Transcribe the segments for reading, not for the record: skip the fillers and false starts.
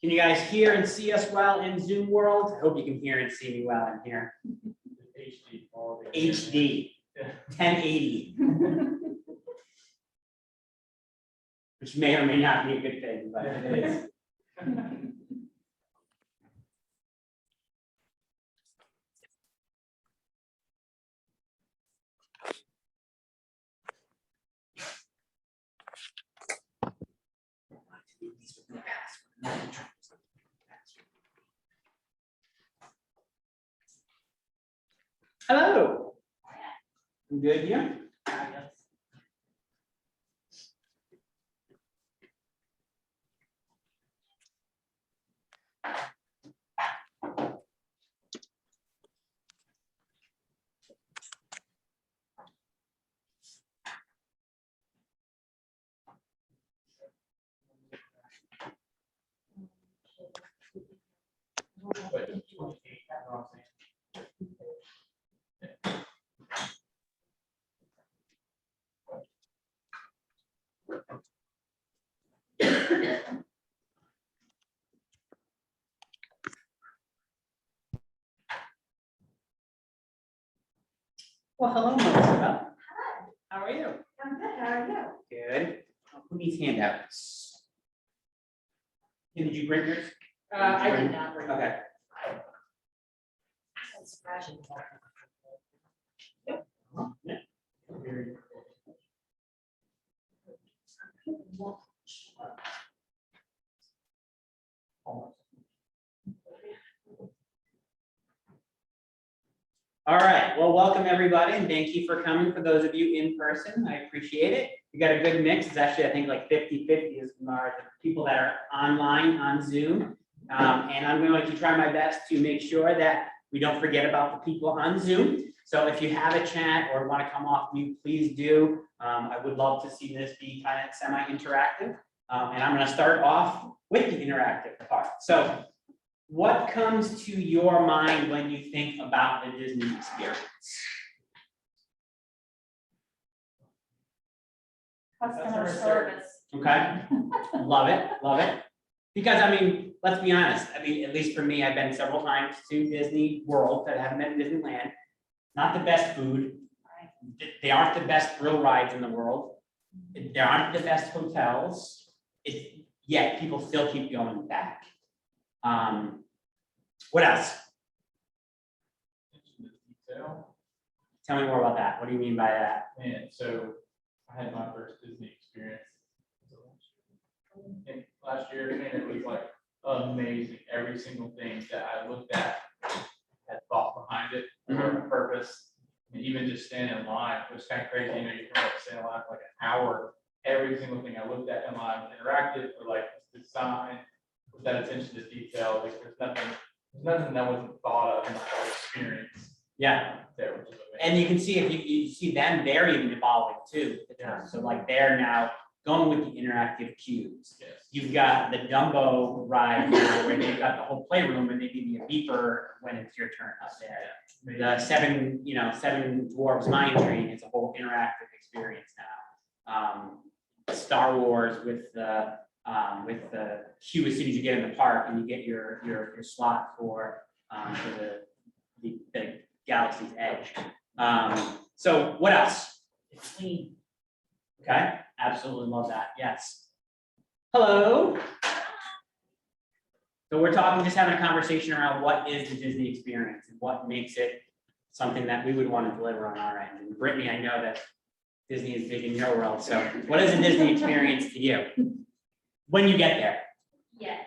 Can you guys hear and see us well in Zoom world? I hope you can hear and see me well in here. HD, 1080. Which may or may not be a good thing, but it is. Hello. I'm good, yeah? Well, hello, Melissa. Hi. How are you? I'm good. How are you? Good. Who needs handouts? Did you bring yours? I did not bring. Okay. All right, well, welcome everybody, and thank you for coming. For those of you in person, I appreciate it. We got a good mix. It's actually, I think, like 50-50 is the people that are online on Zoom. And I'm going to try my best to make sure that we don't forget about the people on Zoom. So if you have a chat or want to come off mute, please do. I would love to see this be kind of semi-interactive. And I'm going to start off with the interactive part. So what comes to your mind when you think about the Disney experience? Customer service. Okay, love it, love it. Because I mean, let's be honest. I mean, at least for me, I've been several times to Disney World, but I haven't been to Disneyland. Not the best food. They aren't the best thrill rides in the world. They aren't the best hotels. Yet people still keep going back. What else? Tell me more about that. What do you mean by that? Man, so I had my first Disney experience last year, and it was like amazing. Every single thing that I looked at had thought behind it, or a purpose. And even just standing in line, it was kind of crazy. You know, you can stand in line for like an hour. Every single thing I looked at in line was interactive, or like design, with that attention to detail. Like there's nothing that wasn't thought of in the whole experience. Yeah. There, which is amazing. And you can see if you see them, they're even evolving too. Yeah. So like they're now going with the interactive cubes. Yes. You've got the Dumbo ride now where they've got the whole playroom and they give you a beeper when it's your turn up there. The seven dwarves mine train is a whole interactive experience now. Star Wars with the queue as soon as you get in the park and you get your slot for the Galaxy's Edge. So what else? It's clean. Okay, absolutely love that. Yes. Hello. So we're just having a conversation around what is the Disney experience and what makes it something that we would want to deliver on our end. And Brittany, I know that Disney is big in your world. So what is a Disney experience to you when you get there? Yes,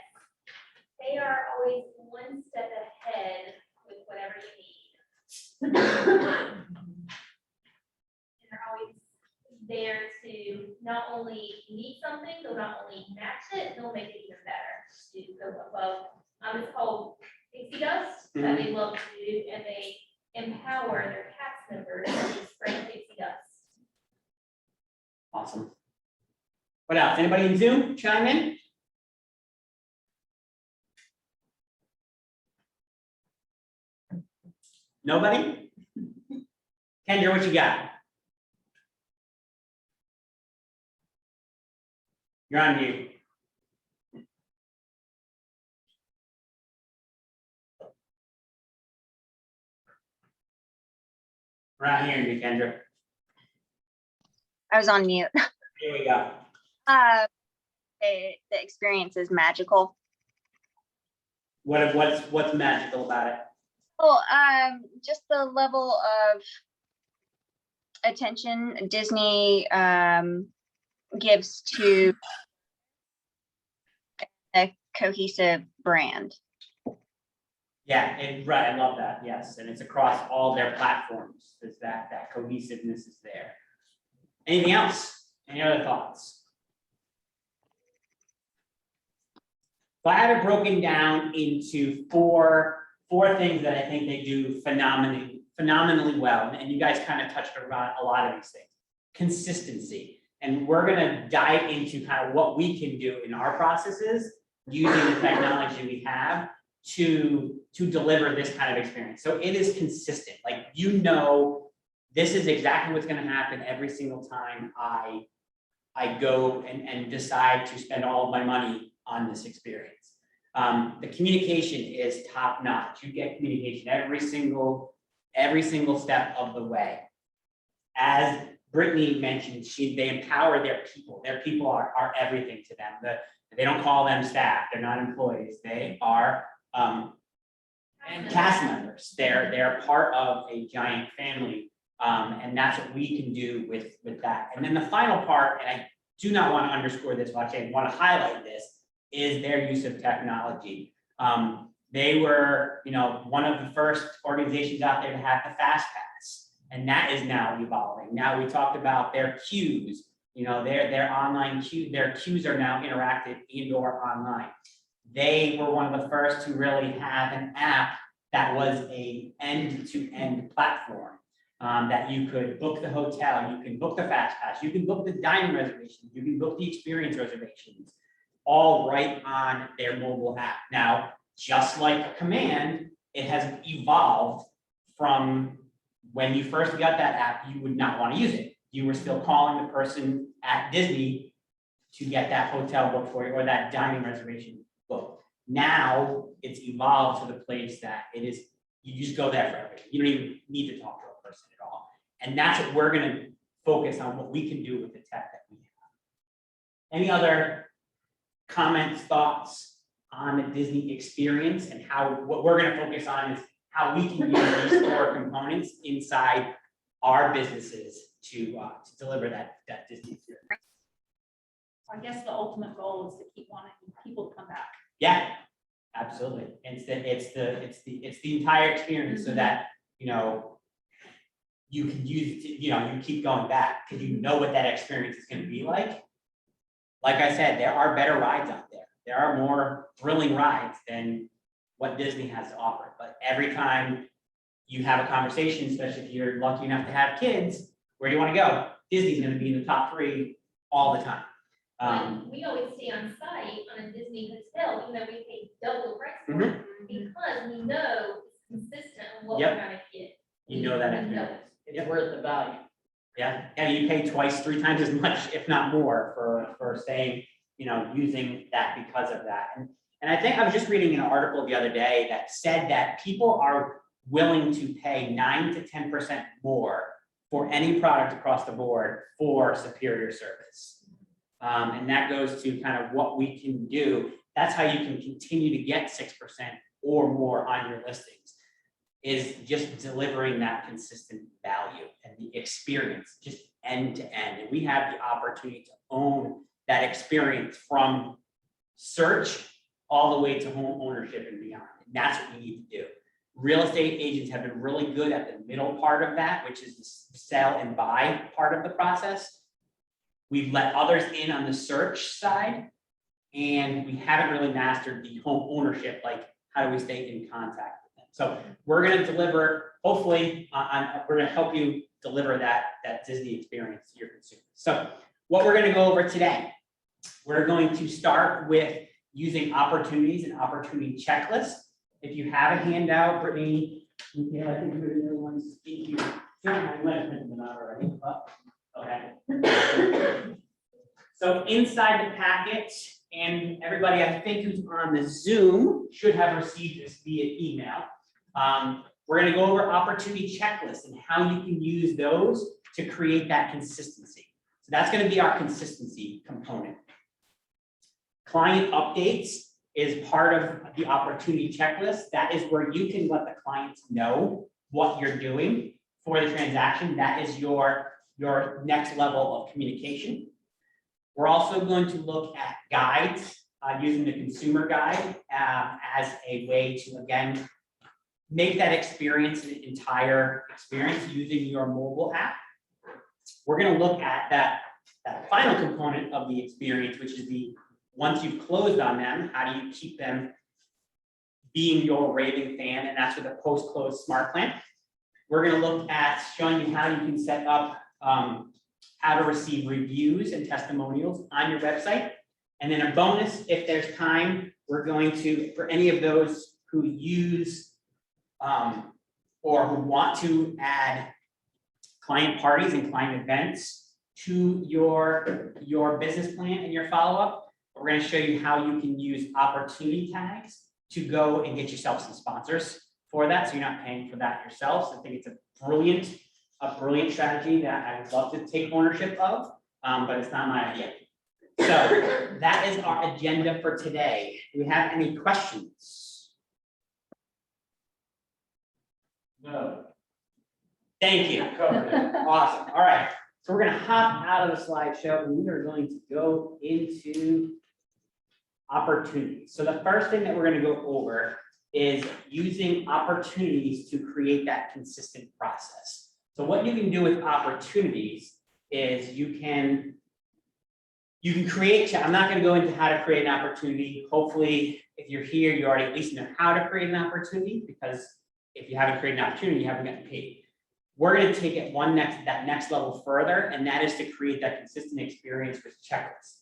they are always one step ahead with whatever you need. And they're always there to not only need something, they'll not only match it, they'll make it even better to go above. It's called Pixie Dust that they love to do, and they empower their cast members to spray pixie dust. Awesome. What else? Anybody in Zoom chime in? Nobody? Kendra, what you got? You're on mute. We're not hearing you, Kendra. I was on mute. Here we go. The experience is magical. What's magical about it? Well, just the level of attention Disney gives to a cohesive brand. Yeah, right, I love that, yes, and it's across all their platforms, is that cohesiveness is there. Anything else? Any other thoughts? So I have it broken down into four things that I think they do phenomenally well, and you guys kind of touched around a lot of these things. Consistency, and we're gonna dive into kind of what we can do in our processes using the technology we have to deliver this kind of experience. So it is consistent, like, you know, this is exactly what's gonna happen every single time I go and decide to spend all of my money on this experience. The communication is top notch. You get communication every single step of the way. As Brittany mentioned, they empower their people. Their people are everything to them. They don't call them staff. They're not employees. They are cast members. They're part of a giant family, and that's what we can do with that. And then the final part, and I do not want to underscore this much, I want to highlight this, is their use of technology. They were, one of the first organizations out there to have the Fast Pass, and that is now evolving. Now we talked about their queues, their online queue, their queues are now interactive and/or online. They were one of the first to really have an app that was a end-to-end platform, that you could book the hotel, you can book the Fast Pass, you can book the dining reservations, you can book the experience reservations, all right on their mobile app. Now, just like Command, it has evolved from when you first got that app, you would not want to use it. You were still calling the person at Disney to get that hotel booked for you or that dining reservation booked. Now it's evolved to the place that it is, you just go there for everything. You don't even need to talk to a person at all. And that's what we're going to focus on, what we can do with the tech that we have. Any other comments, thoughts on the Disney experience, and what we're going to focus on is how we can use these four components inside our businesses to deliver that Disney experience. I guess the ultimate goal is to keep wanting people to come back. Yeah, absolutely. It's the entire experience, so that you can use it to, you keep going back because you know what that experience is going to be like. Like I said, there are better rides out there. There are more thrilling rides than what Disney has to offer. But every time you have a conversation, especially if you're lucky enough to have kids, where do you want to go? Disney's going to be in the top 3 all the time. We always stay on site on a Disney hotel, even though we pay double the price for it, because we know it's consistent on what we're gonna get. You know that We know experience. it. It's worth the value. Yeah, and you pay twice, 3 times as much, if not more, for staying, using that because of that. And I think I was just reading an article the other day that said that people are willing to pay 9 to 10% more for any product across the board for superior service. And that goes to kind of what we can do. That's how you can continue to get 6% or more on your listings, is just delivering that consistent value and the experience, just end to end. And we have the opportunity to own that experience from search all the way to home ownership and beyond. And that's what we need to do. Real estate agents have been really good at the middle part of that, which is the sell and buy part of the process. We've let others in on the search side, and we haven't really mastered the home ownership, like how do we stay in contact with them. So we're going to deliver, hopefully, we're going to help you deliver that Disney experience to your consumers. So what we're going to go over today, we're going to start with using opportunities and opportunity checklists. If you have a handout, Brittany, I think you're the other ones. You might have printed them out already. Okay. So inside the packet, and everybody I think who's on the Zoom should have received this via email. We're gonna go over opportunity checklists and how you can use those to create that consistency. So that's gonna be our consistency component. Client updates is part of the opportunity checklist. That is where you can let the clients know what you're doing for the transaction. That is your next level of communication. We're also going to look at guides, using the consumer guide as a way to, again, make that experience an entire experience using your mobile app. We're going to look at that final component of the experience, which is once you've closed on them, how do you keep them being your raving fan? And that's with a post-close smart plan. We're going to look at showing you how you can set up how to receive reviews and testimonials on your website. And then a bonus, if there's time, we're going to, for any of those who use or who want to add client parties and client events to your business plan and your follow-up, we're going to show you how you can use opportunity tags to go and get yourself some sponsors for that, so you're not paying for that yourself. So I think it's a brilliant strategy that I would love to take ownership of, but it's not my idea. So that is our agenda for today. Do we have any questions? No. Thank you. Covered it. Awesome. All right. So we're going to hop out of the slideshow and we are going to go into opportunities. So the first thing that we're going to go over is using opportunities to create that consistent process. So what you can do with opportunities is you can create, I'm not going to go into how to create an opportunity. Hopefully, if you're here, you already at least know how to create an opportunity, because if you haven't created an opportunity, you haven't gotten paid. We're going to take it that next level further, and that is to create that consistent experience with checklists.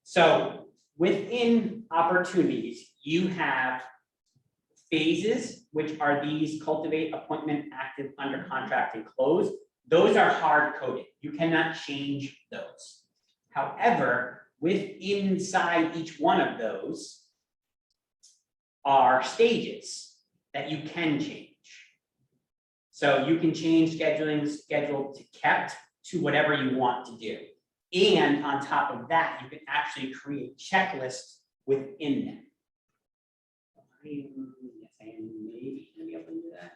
So within opportunities, you have phases, which are these: cultivate, appointment, active, under contract, and close. Those are hard coded. You cannot change those. However, inside each one of those are stages that you can change. So you can change scheduled to kept to whatever you want to do. And on top of that, you can actually create checklists within them. Yes, I am maybe gonna be able to do that.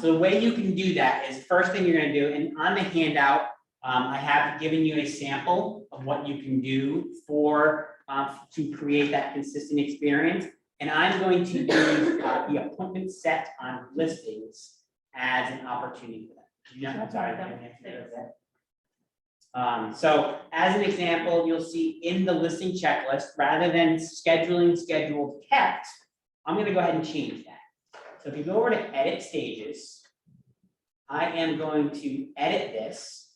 So the way you can do that is, first thing you're gonna do, and on the handout, I have given you a sample of what you can do to create that consistent experience. And I'm going to use the appointment set on listings as an opportunity for that. I'm sorry, I didn't answer that. So as an example, you'll see in the listing checklist, rather than scheduled kept, I'm going to go ahead and change that. So if you go over to edit stages, I am going to edit this,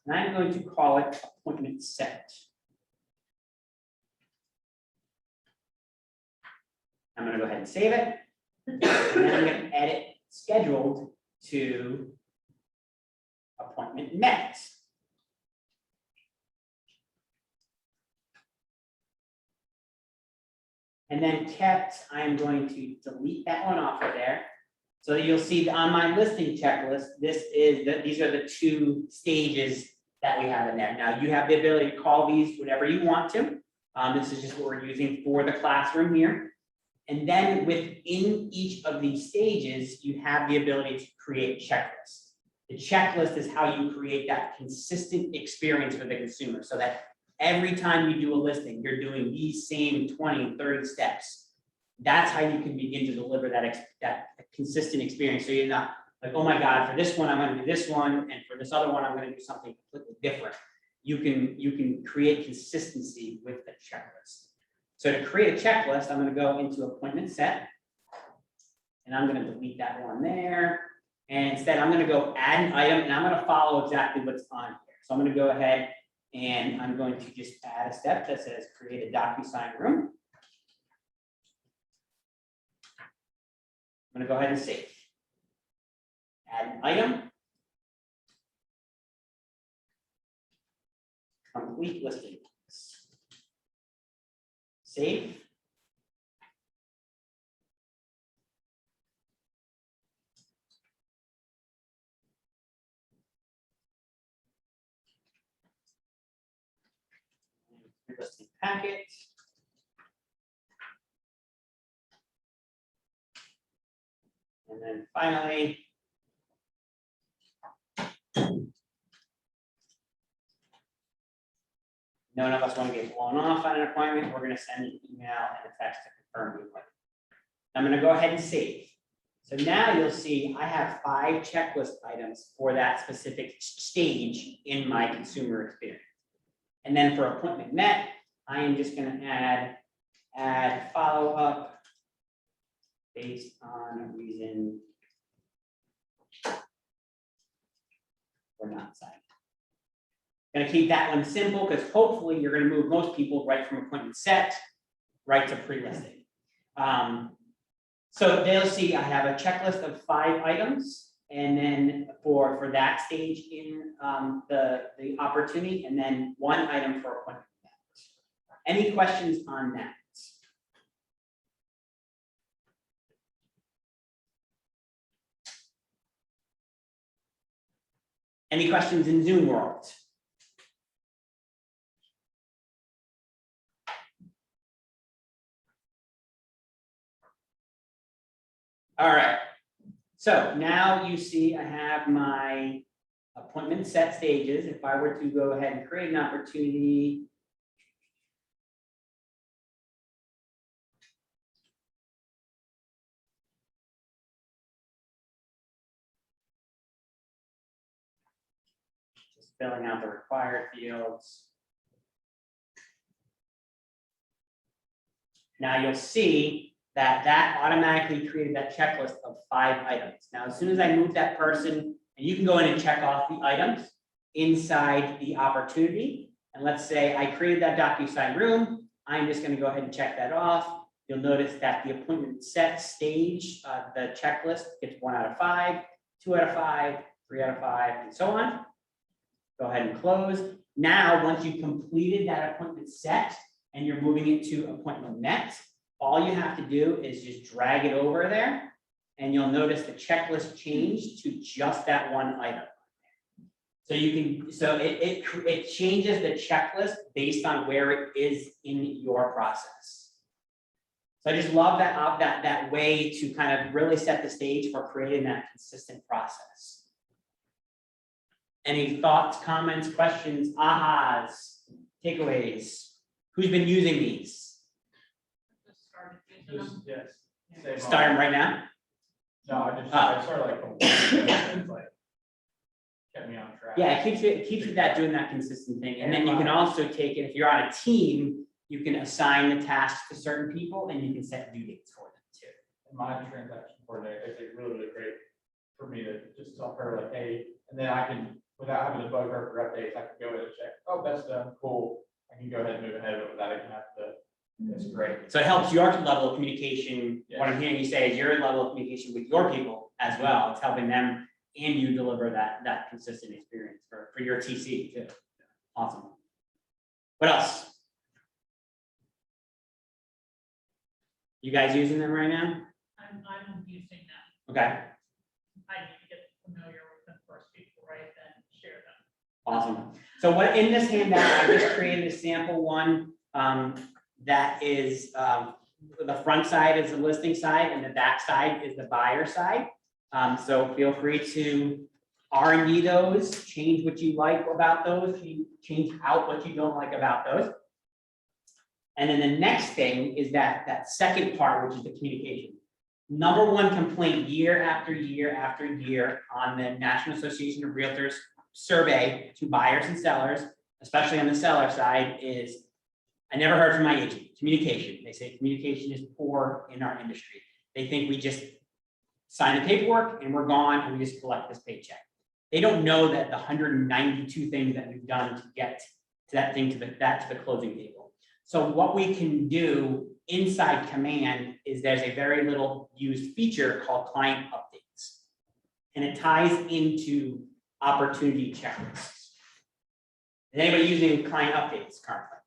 and I'm going to call it appointment set. I'm going to go ahead and save it. And then I'm going to edit scheduled to appointment met. And then kept, I'm going to delete that one off of there. So that you'll see on my listing checklist, these are the two stages that we have in there. Now you have the ability to call these whatever you want to. This is just what we're using for the classroom here. And then within each of these stages, you have the ability to create checklists. The checklist is how you create that consistent experience for the consumer, so that every time you do a listing, you're doing these same 20, 30 steps. That's how you can begin to deliver that consistent experience. So you're not like, oh my God, for this one, I'm going to do this one, and for this other one, I'm going to do something completely different. You can create consistency with the checklist. So to create a checklist, I'm going to go into appointment set, and I'm going to delete that one there. And instead, I'm going to go add an item, and I'm going to follow exactly what's on here. So I'm going to go ahead and I'm going to just add a step that says create a DocuSign room. I'm going to go ahead and save. Add an item. Complete listing. Save. Listing packet. And then finally, none of us want to get blown off on an appointment. We're going to send an email and a text to confirm the appointment. I'm going to go ahead and save. So now you'll see I have 5 checklist items for that specific stage in my consumer experience. And then for appointment met, I am just going to add follow-up based on a reason or not signed. Going to keep that one simple because hopefully you're going to move most people right from appointment set right to pre-listing. So they'll see I have a checklist of 5 items, and then for that stage in the opportunity, and then 1 item for appointment. Any questions on that? Any questions in Zoom world? All right, so now you see I have my appointment set stages. If I were to go ahead and create an opportunity, just filling out the required fields. Now you'll see that automatically created that checklist of 5 items. Now, as soon as I move that person, and you can go in and check off the items inside the opportunity. And let's say I created that DocuSign room. I'm just going to go ahead and check that off. You'll notice that the appointment set stage, the checklist gets 1 out of 5, 2 out of 5, 3 out of 5, and so on. Go ahead and close. Now, once you've completed that appointment set and you're moving it to appointment met, all you have to do is just drag it over there, and you'll notice the checklist changed to just that 1 item. So you can, so it changes the checklist based on where it is in your process. So I just love that way to kind of really set the stage for creating that consistent process. Any thoughts, comments, questions, ahas, takeaways? Who's been using these? Just, yes. Save Start them on. right now. No, I started like kept me on track. Yeah, it keeps you doing that consistent thing. And then you can also take it, if you're on a team, you can assign the tasks to certain people and you can set due dates for them too. And my transaction coordinator, it's like really, really great for me to just tell her like, hey, and then I can, without having to bug her for updates, I can go in and check, oh, that's done, cool. I can go ahead and move ahead of it without even have to. It's great. So it helps your level of communication. What I'm hearing you say is your level of communication with your people as well. It's helping them and you deliver that consistent experience for your TC too. Awesome. What else? You guys using them right now? I'm using them. Okay, I need to get familiar with them first before I then share them. awesome. So what in this handout, I just created a sample one that is the front side is the listing side and the back side is the buyer side. So feel free to R&D those, change what you like about those, change out what you don't like about those. And then the next thing is that second part, which is the communication. Number 1 complaint year after year after year on the National Association of Realtors survey to buyers and sellers, especially on the seller side, is I never heard from my agent. Communication. They say communication is poor in our industry. They think we just sign the paperwork and we're gone and we just collect this paycheck. They don't know that the 192 things that we've done to get to that thing to the closing table. So what we can do inside Command is there's a very little used feature called client updates. And it ties into opportunity checklists. Is anybody using client updates currently?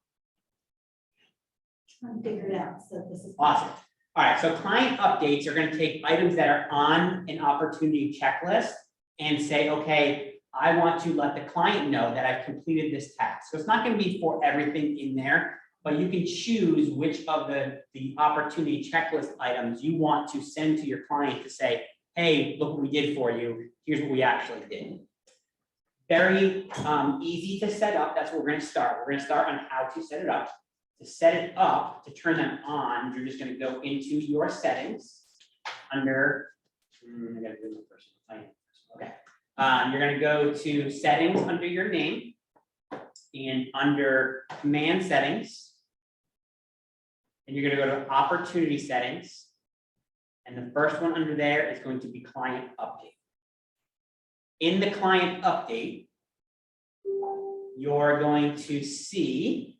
trying to figure it out, so this is. Awesome. All right, so client updates are gonna take items that are on an opportunity checklist and say, okay, I want to let the client know that I've completed this task. So it's not gonna be for everything in there, but you can choose which of the opportunity checklist items you want to send to your client to say, hey, look what we did for you. Here's what we actually did. Very easy to set up. That's where we're gonna start. We're gonna start on how to set it up. To set it up, to turn them on, you're just gonna go into your settings under, I gotta do my personal finance. Okay. You're gonna go to settings under your name and under command settings. And you're gonna go to opportunity settings. And the first one under there is going to be client update. In the client update, you're going to see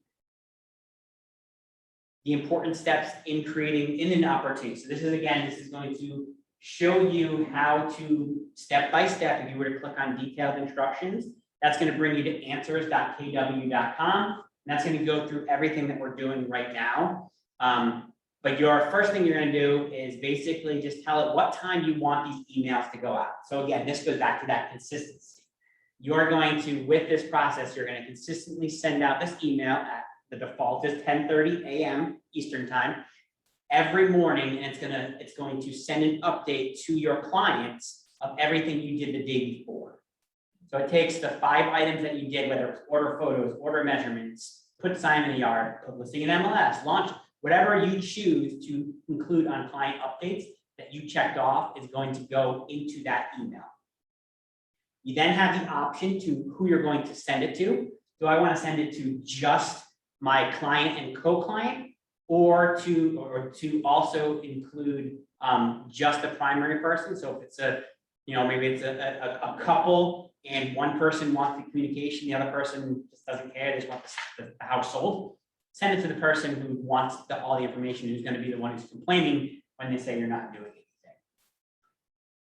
the important steps in creating in an opportunity. So this is going to show you how to step by step. If you were to click on detailed instructions, that's going to bring you to answers.kw.com. And that's going to go through everything that we're doing right now. But your first thing you're going to do is basically just tell it what time you want these emails to go out. So again, this goes back to that consistency. You're going to, with this process, you're going to consistently send out this email at the default is 10:30 a.m. Eastern time every morning, and it's going to send an update to your clients of everything you did the day before. So it takes the 5 items that you did, whether it's order photos, order measurements, put sign in the yard, put listing in MLS, launch, whatever you choose to include on client updates that you checked off is going to go into that email. You then have the option to who you're going to send it to. Do I want to send it to just my client and co-client, or to also include just the primary person? So if it's maybe it's a couple and one person wants the communication, the other person just doesn't care, they just want the household. Send it to the person who wants all the information, who's going to be the one who's complaining when they say you're not doing anything.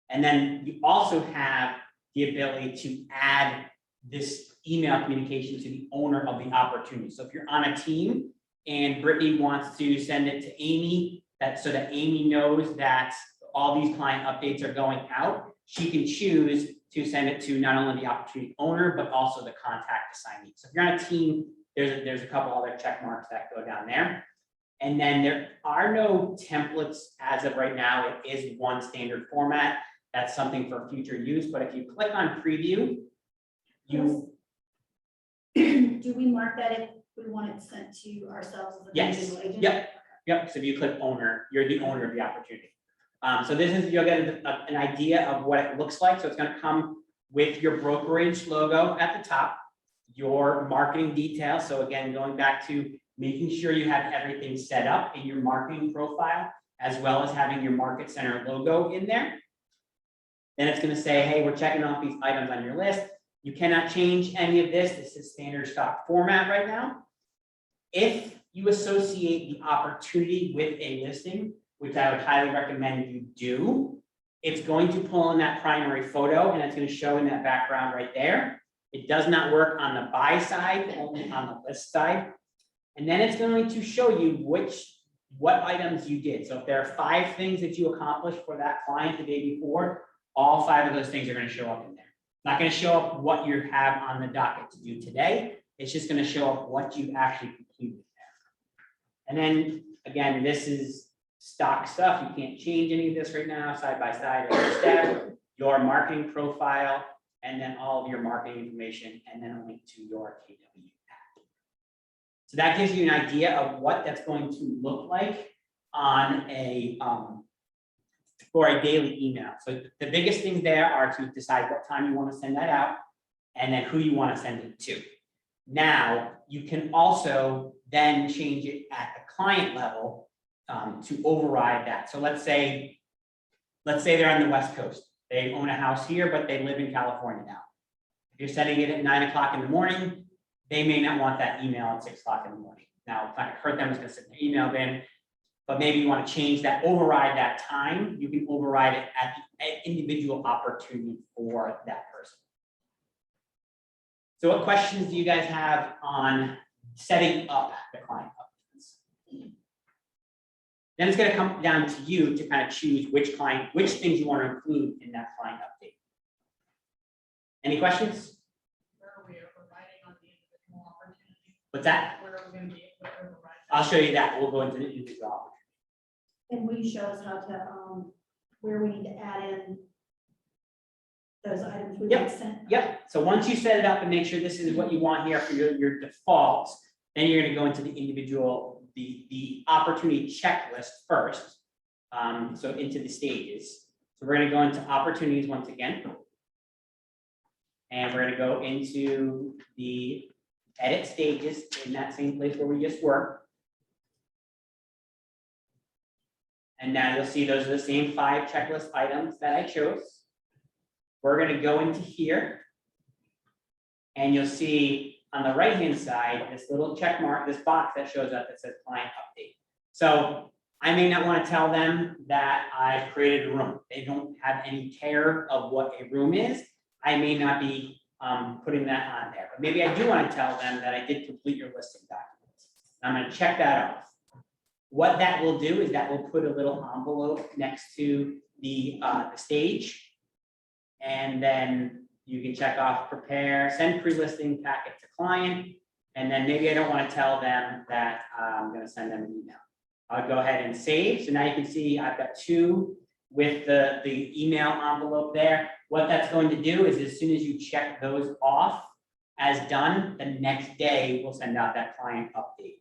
And then you also have the ability to add this email communication to the owner of the opportunity. So if you're on a team and Brittany wants to send it to Amy, so that Amy knows that all these client updates are going out, she can choose to send it to not only the opportunity owner, but also the contact assignee. So if you're on a team, there's a couple other check marks that go down there. And then there are no templates as of right now. It is one standard format. That's something for future use. But if you click on preview, Do we mark that if we want it sent to ourselves as an yes, individual agent? yep. So if you click owner, you're the owner of the opportunity. So this is, you'll get an idea of what it looks like. So it's going to come with your brokerage logo at the top, your marketing details. So again, going back to making sure you have everything set up in your marketing profile, as well as having your market center logo in there. Then it's going to say, hey, we're checking off these items on your list. You cannot change any of this. This is standard stock format right now. If you associate the opportunity with a listing, which I would highly recommend you do, it's going to pull in that primary photo and it's going to show in that background right there. It does not work on the buy side, only on the list side. And then it's going to show you what items you did. So if there are 5 things that you accomplished for that client the day before, all 5 of those things are going to show up in there. Not going to show up what you have on the docket to do today. It's just going to show up what you actually completed there. And then again, this is stock stuff. You can't change any of this right now, side by side or step. Your marketing profile, and then all of your marketing information, and then a link to your KW app. So that gives you an idea of what that's going to look like on a for a daily email. So the biggest things there are to decide what time you want to send that out and then who you want to send it to. Now, you can also then change it at the client level to override that. So let's say they're on the West Coast. They own a house here, but they live in California now. If you're sending it at 9 o'clock in the morning, they may not want that email at 6 o'clock in the morning. Now, it's not going to hurt them, it's going to send an email in. But maybe you want to change that, override that time. You can override it at the individual opportunity for that person. So what questions do you guys have on setting up the client updates? Then it's gonna come down to you to kind of choose which things you want to include in that client update. Any questions? Where are we overriding on the individual opportunity? What's that? Where are we gonna be able to override? I'll show you that. We'll go into the individual. And will you show us how to, where we need to add in those items we Yep. sent? Yep, so once you set it up and make sure this is what you want here for your defaults, then you're gonna go into the individual, the opportunity checklist first. So into the stages. So we're gonna go into opportunities once again. And we're gonna go into the edit stages in that same place where we just were. And now you'll see those are the same 5 checklist items that I chose. We're gonna go into here. And you'll see on the right-hand side, this little check mark, this box that shows up that says client update. So I may not want to tell them that I've created a room. They don't have any care of what a room is. I may not be putting that on there, but maybe I do want to tell them that I did complete your listing documents. I'm going to check that off. What that will do is that will put a little envelope next to the stage. And then you can check off prepare, send pre-listing packet to client. And then maybe I don't want to tell them that I'm going to send them an email. I'll go ahead and save. So now you can see I've got 2 with the email envelope there. What that's going to do is as soon as you check those off as done, the next day we'll send out that client update.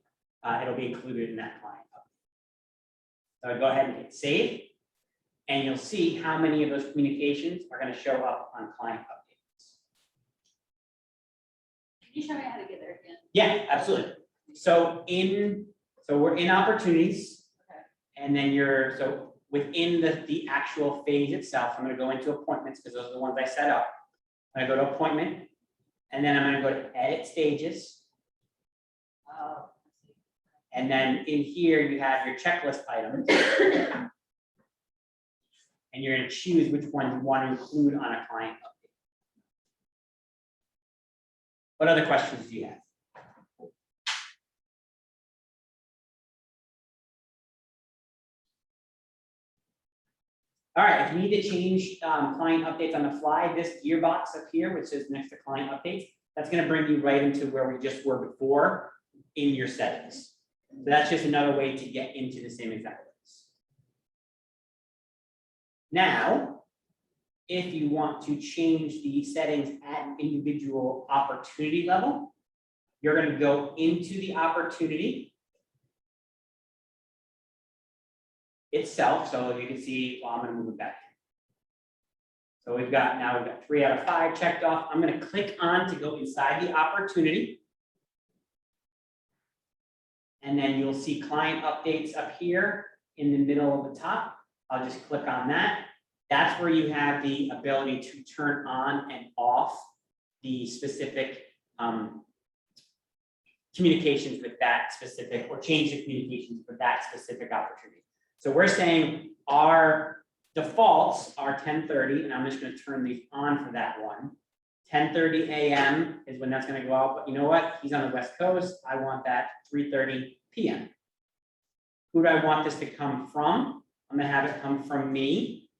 It'll be included in that client update. So I go ahead and hit save. And you'll see how many of those communications are going to show up on client updates. Can you show me how to get there again? Yeah, absolutely. So we're in opportunities. Okay. And then so within the actual phase itself, I'm going to go into appointments because those are the ones I set up. I'm going to go to appointment, and then I'm going to go to edit stages. Oh. And then in here, you have your checklist items. And you're going to choose which one you want to include on a client update. What other questions do you have? All right, if you need to change client updates on the fly, this gearbox up here, which is next to client updates, that's going to bring you right into where we just were before in your settings. So that's just another way to get into the same exact place. Now, if you want to change the settings at an individual opportunity level, you're going to go into the opportunity itself. So you can see, well, I'm going to move it back. So we've got 3 out of 5 checked off. I'm going to click on to go inside the opportunity. And then you'll see client updates up here in the middle of the top. I'll just click on that. That's where you have the ability to turn on and off the specific communications with that specific, or change the communications for that specific opportunity. So we're saying our defaults are 10:30, and I'm just going to turn these on for that one. 10:30 a.m. is when that's going to go out, but you know what? He's on the West Coast. I want that 3:30 p.m. Who do I want this to come from? I'm going to have it come from me.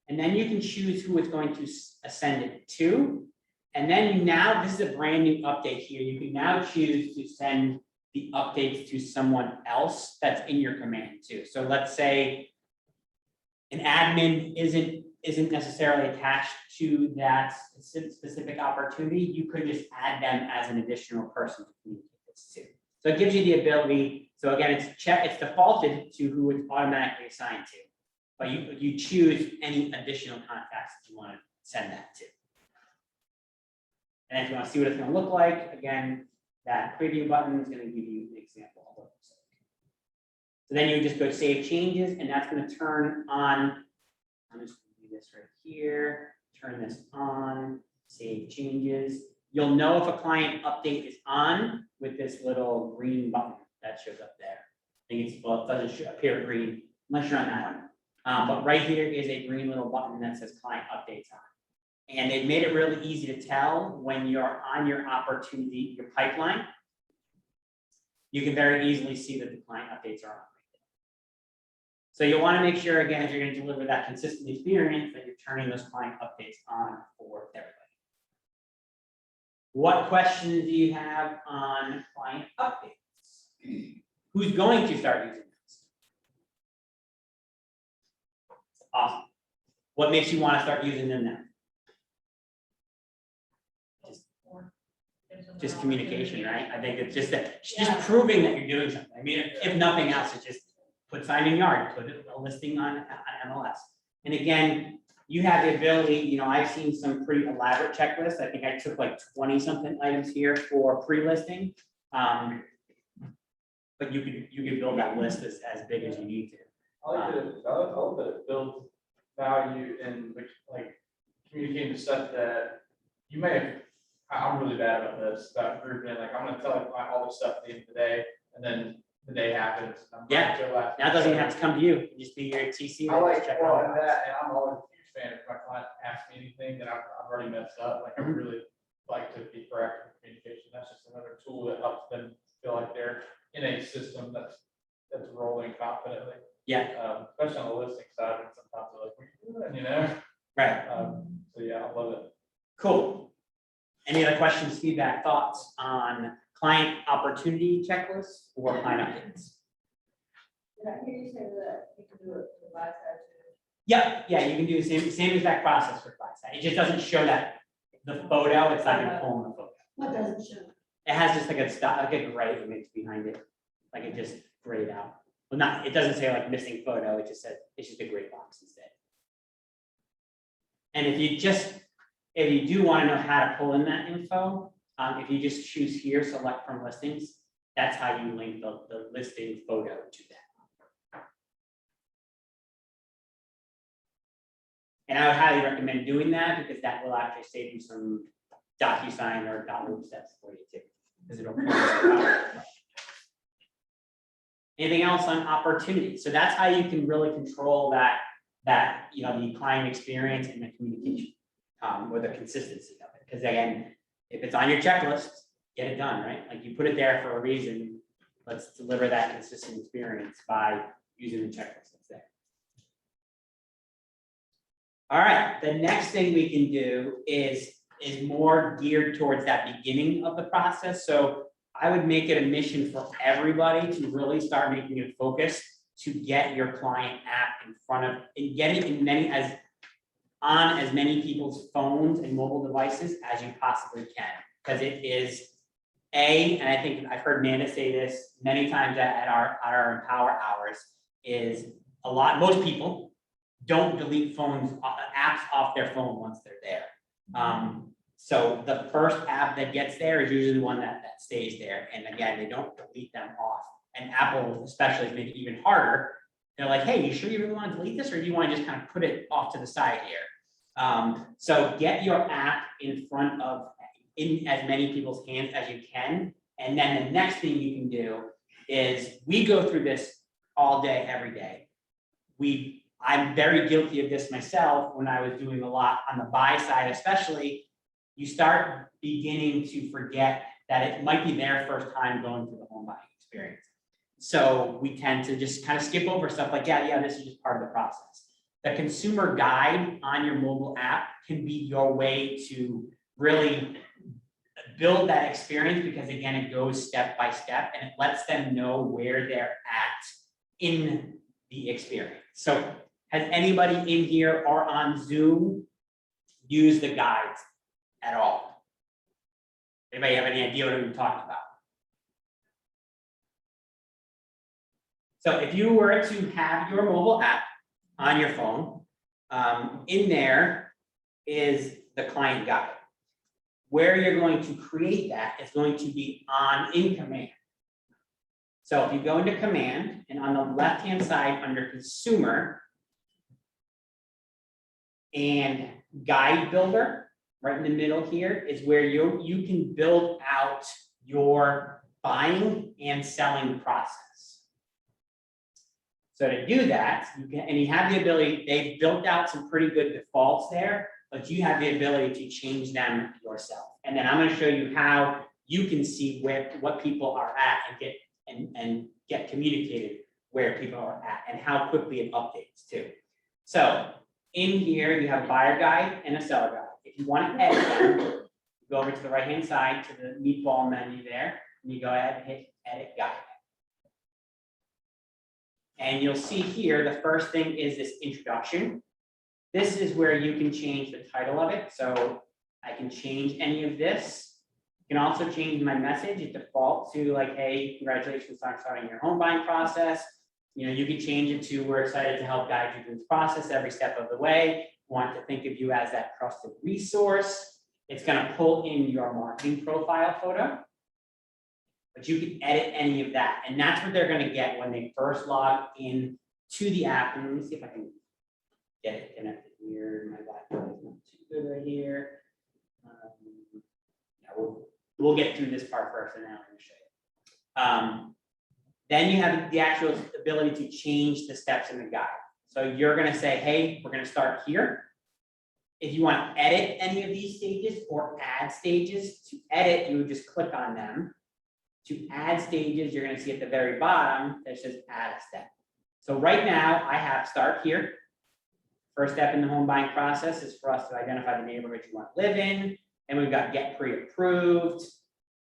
And then you can choose who it's going to send it to. And then now, this is a brand new update here. You can now choose to send the updates to someone else that's in your command too. So let's say an admin isn't necessarily attached to that specific opportunity. You could just add them as an additional person to communicate this to. So it gives you the ability. So again, it's defaulted to who it's automatically assigned to, but you choose any additional contacts that you want to send that to. And if you want to see what it's going to look like, again, that preview button is going to give you an example of what it looks like. So then you just go save changes, and that's going to turn on. I'm just going to do this right here, turn this on, save changes. You'll know if a client update is on with this little green button that shows up there. I think it's, well, it doesn't appear green unless you're on that one. But right here is a green little button that says client updates on. And they've made it really easy to tell when you're on your opportunity, your pipeline. You can very easily see that the client updates are on. So you'll want to make sure, again, if you're going to deliver that consistent experience, that you're turning those client updates on for everybody. What questions do you have on client updates? Who's going to start using this? Awesome. What makes you want to start using them now? Just communication, right? I think it's just that, just proving that you're doing something. I mean, if nothing else, it's just put sign in yard, put a listing on MLS. And again, you have the ability, you know, I've seen some pretty elaborate checklists. I think I took like 20 something items here for pre-listing. But you could build that list as big as you need to. I like that it builds value in like communicating the stuff that you may have. I'm really bad about this, about grouping. Like I'm gonna tell the client all the stuff at the end of the day, and then the day happens. Yeah. That doesn't have to come to you. It can just be your TC. I like check well, all and the that, and I'm always a huge fan if my client asks me anything that I've already messed up. Like I really like to be proactive in communication. That's just another tool that helps them feel like they're in a system that's rolling confidently. Yeah. Especially on the listing side, and sometimes they're like, "What are you doing?" You know. Right. So yeah, I love it. Cool. Any other questions, feedback, thoughts on client opportunity checklists or client updates? Did I hear you say that you can do it for the buy side too? Yeah, you can do the same exact process for buy side. It just doesn't show that the photo. It's not gonna pull in the photo. What doesn't show? It has just like a gray image behind it, like it just grayed out. Well, not, it doesn't say like missing photo. It just said it's just a gray box instead. And if you do want to know how to pull in that info, if you just choose here, select from listings, that's how you link the listing photo to that. And I would highly recommend doing that because that will actually save you some DocuSign or download steps for you too, because it'll. Anything else on opportunity? So that's how you can really control that you know, the client experience and the communication. Or the consistency of it. Because again, if it's on your checklist, get it done, right? Like you put it there for a reason. Let's deliver that consistent experience by using the checklist that's there. All right, the next thing we can do is more geared towards that beginning of the process. So I would make it a mission for everybody to really start making it focus to get your client app in front of and get it in on as many people's phones and mobile devices as you possibly can, because it is and I think I've heard Amanda say this many times at our Empower hours, is most people don't delete apps off their phone once they're there. So the first app that gets there is usually the one that stays there, and again, they don't delete them off. And Apple especially has made it even harder. They're like, hey, you sure you really want to delete this, or do you want to just kind of put it off to the side here? So get your app in front of in as many people's hands as you can. And then the next thing you can do is, we go through this all day, every day. I'm very guilty of this myself when I was doing a lot on the buy side, especially. You start beginning to forget that it might be their first time going through the home buying experience. So we tend to just kind of skip over stuff like, yeah, this is just part of the process. The consumer guide on your mobile app can be your way to really build that experience, because again, it goes step by step and it lets them know where they're at in the experience. So has anybody in here or on Zoom used the guides at all? Anybody have any idea what I'm talking about? So if you were to have your mobile app on your phone, in there is the client guide. Where you're going to create that is going to be in command. So if you go into command, and on the left-hand side under consumer and guide builder, right in the middle here is where you can build out your buying and selling process. So to do that, you have the ability, they've built out some pretty good defaults there, but you have the ability to change them yourself. And then I'm going to show you how you can see what people are at and get communicated where people are at and how quickly it updates too. So in here, you have a buyer guide and a seller guide. If you want to edit them, you go over to the right-hand side to the meatball menu there, and you go ahead and hit edit guide. And you'll see here, the first thing is this introduction. This is where you can change the title of it. So I can change any of this. You can also change my message. It defaults to like, hey, congratulations on starting your home buying process. You know, you can change it to, we're excited to help guide you through this process every step of the way. Want to think of you as that trusted resource. It's going to pull in your marketing profile photo, but you can edit any of that. And that's what they're going to get when they first log in to the app. And let me see if I can get it connected here. My Wi-Fi is not too good right here. Yeah, we'll get through this part first, and then I'm going to show you. Then you have the actual ability to change the steps in the guide. So you're going to say, hey, we're going to start here. If you want to edit any of these stages or add stages, to edit, you would just click on them. To add stages, you're going to see at the very bottom that says add a step. So right now I have start here. First step in the home buying process is for us to identify the neighborhood you want to live in. And we've got get pre-approved,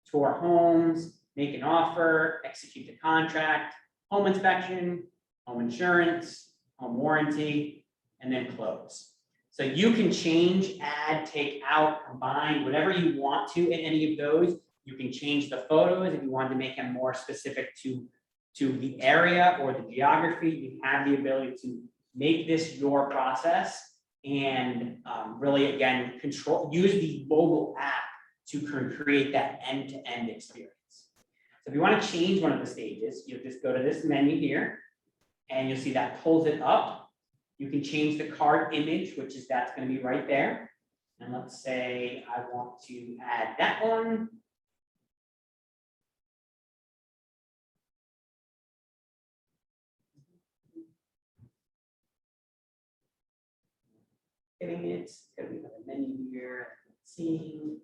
tour homes, make an offer, execute the contract, home inspection, home insurance, home warranty, and then close. So you can change, add, take out, combine, whatever you want to in any of those. You can change the photos if you want to make them more specific to the area or the geography. You have the ability to make this your process and really, again, use the mobile app to create that end-to-end experience. So if you want to change one of the stages, you'll just go to this menu here, and you'll see that pulls it up. You can change the card image, which is that's going to be right there. And let's say I want to add that one. Getting it, it's going to be another menu here. Let's see.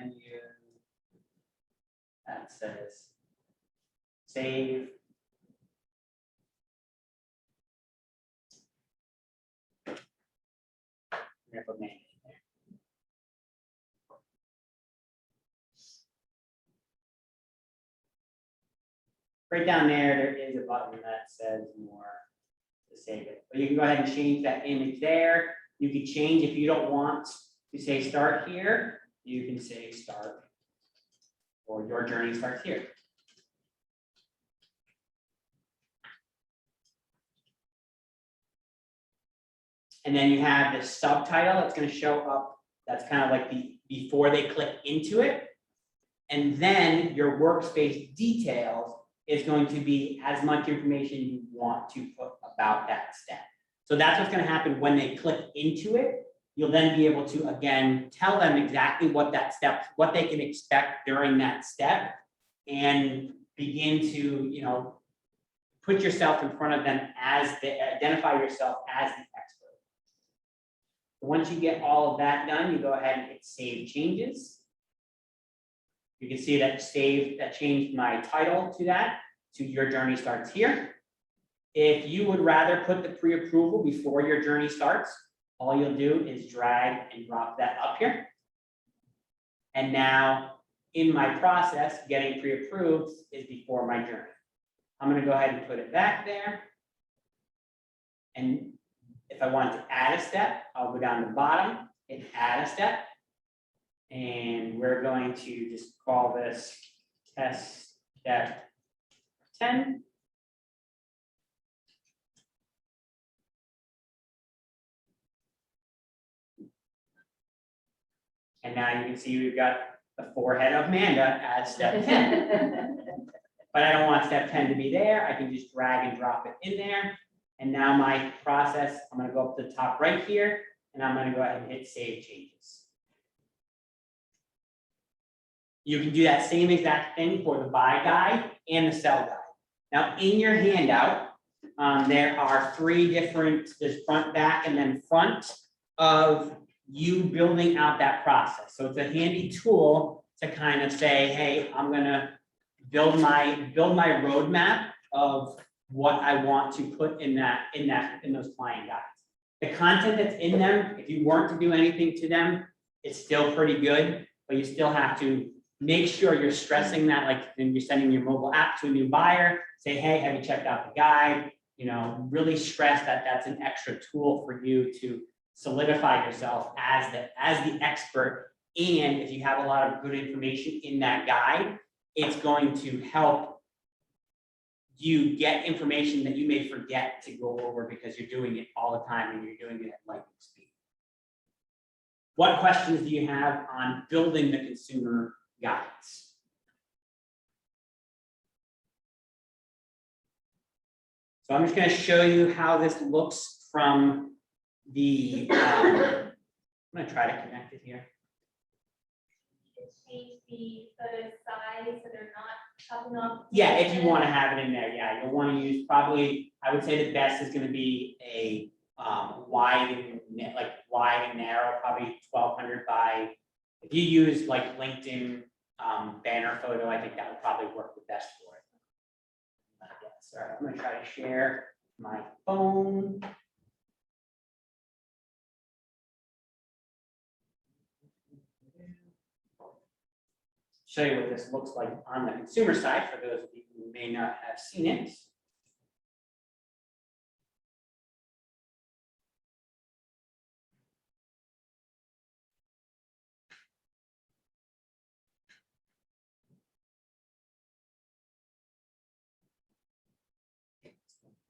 Menu that says save. We're gonna put main in there. Right down there is a button that says more to save it. But you can go ahead and change that image there. You can change if you don't want to say start here. You can say start, or your journey starts here. And then you have this subtitle that's going to show up. That's kind of like the before they click into it. And then your workspace details is going to be as much information you want to put about that step. So that's what's going to happen when they click into it. You'll then be able to, again, tell them exactly what that step, what they can expect during that step, and begin to, you know, put yourself in front of them as they identify yourself as the expert. Once you get all of that done, you go ahead and hit save changes. You can see that changed my title to that, to your journey starts here. If you would rather put the pre-approval before your journey starts, all you'll do is drag and drop that up here. And now in my process, getting pre-approved is before my journey. I'm going to go ahead and put it back there. And if I want to add a step, I'll go down to the bottom and add a step. And we're going to just call this test step 10. And now you can see we've got the forehead of Amanda as step 10. But I don't want step 10 to be there. I can just drag and drop it in there. And now my process, I'm going to go up to the top right here, and I'm going to go ahead and hit save changes. You can do that same exact thing for the buy guide and the sell guide. Now in your handout, there are 3 different, there's front, back, and then front of you building out that process. So it's a handy tool to kind of say, hey, I'm gonna build my roadmap of what I want to put in those client guides. The content that's in them, if you weren't to do anything to them, it's still pretty good, but you still have to make sure you're stressing that, like when you're sending your mobile app to a new buyer, say, hey, have you checked out the guide? You know, really stress that that's an extra tool for you to solidify yourself as the expert. And if you have a lot of good information in that guide, it's going to help you get information that you may forget to go over because you're doing it all the time and you're doing it at lightning speed. What questions do you have on building the consumer guides? So I'm just going to show you how this looks from the, I'm going to try to connect it here. Change the photo size so they're not popping up. Yeah, if you want to have it in there, yeah, you'll want to use probably, I would say the best is going to be a wide and narrow, probably 1200 by, if you use like LinkedIn banner photo, I think that would probably work the best for it. Yeah, sorry, I'm going to try to share my phone. Show you what this looks like on the consumer side for those of you who may not have seen it.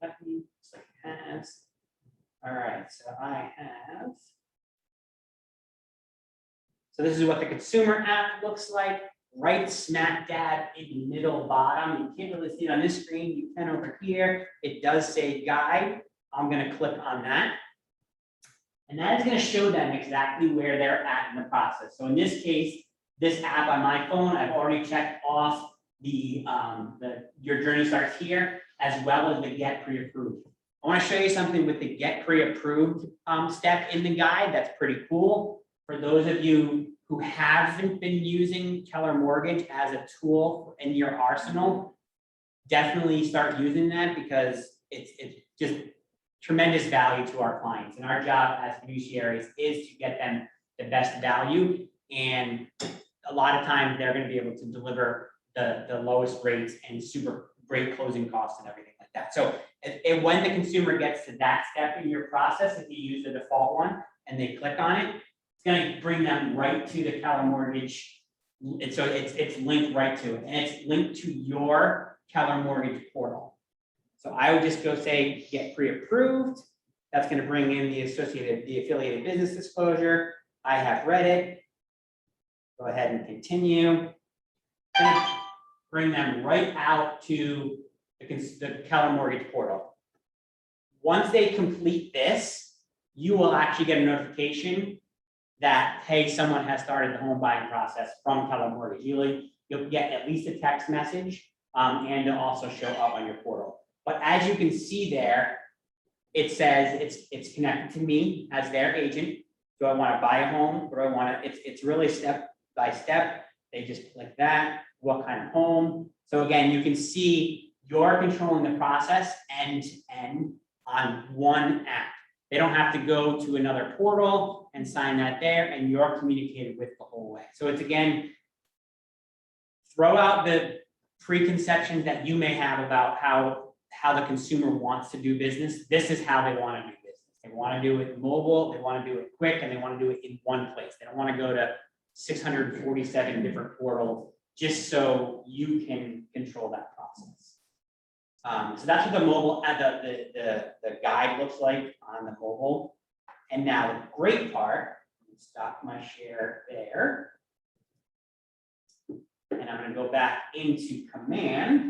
Looks like it has. All right, so I have. So this is what the consumer app looks like. Right smack dab in the middle bottom. You can't really see it on this screen. You can over here. It does say guide. I'm going to click on that. And that is going to show them exactly where they're at in the process. So in this case, this app on my phone, I've already checked off the your journey starts here, as well as the get pre-approved. I want to show you something with the get pre-approved step in the guide. That's pretty cool. For those of you who haven't been using Keller Mortgage as a tool in your arsenal, definitely start using that because it's just tremendous value to our clients. And our job as fiduciaries is to get them the best value. And a lot of times they're going to be able to deliver the lowest rates and super great closing costs and everything like that. So when the consumer gets to that step in your process, if you use the default one and they click on it, it's going to bring them right to the Keller Mortgage. And so it's linked right to it, and it's linked to your Keller Mortgage portal. So I would just go say get pre-approved. That's going to bring in the affiliated business disclosure. I have read it. Go ahead and continue. And bring them right out to the Keller Mortgage portal. Once they complete this, you will actually get a notification that, hey, someone has started the home buying process from Keller Mortgage. You'll get at least a text message, and it'll also show up on your portal. But as you can see there, it says it's connected to me as their agent. Do I want to buy a home? Or do I want to? It's really step by step. They just click that. What kind of home? So again, you can see you're controlling the process end to end on one app. They don't have to go to another portal and sign that there, and you're communicated with the whole way. So it's, again, throw out the preconceptions that you may have about how the consumer wants to do business. This is how they want to do business. They want to do it mobile, they want to do it quick, and they want to do it in one place. They don't want to go to 647 different portals just so you can control that process. So that's what the mobile, the guide looks like on the mobile. And now the great part, let me stop my share there. And I'm going to go back into Command.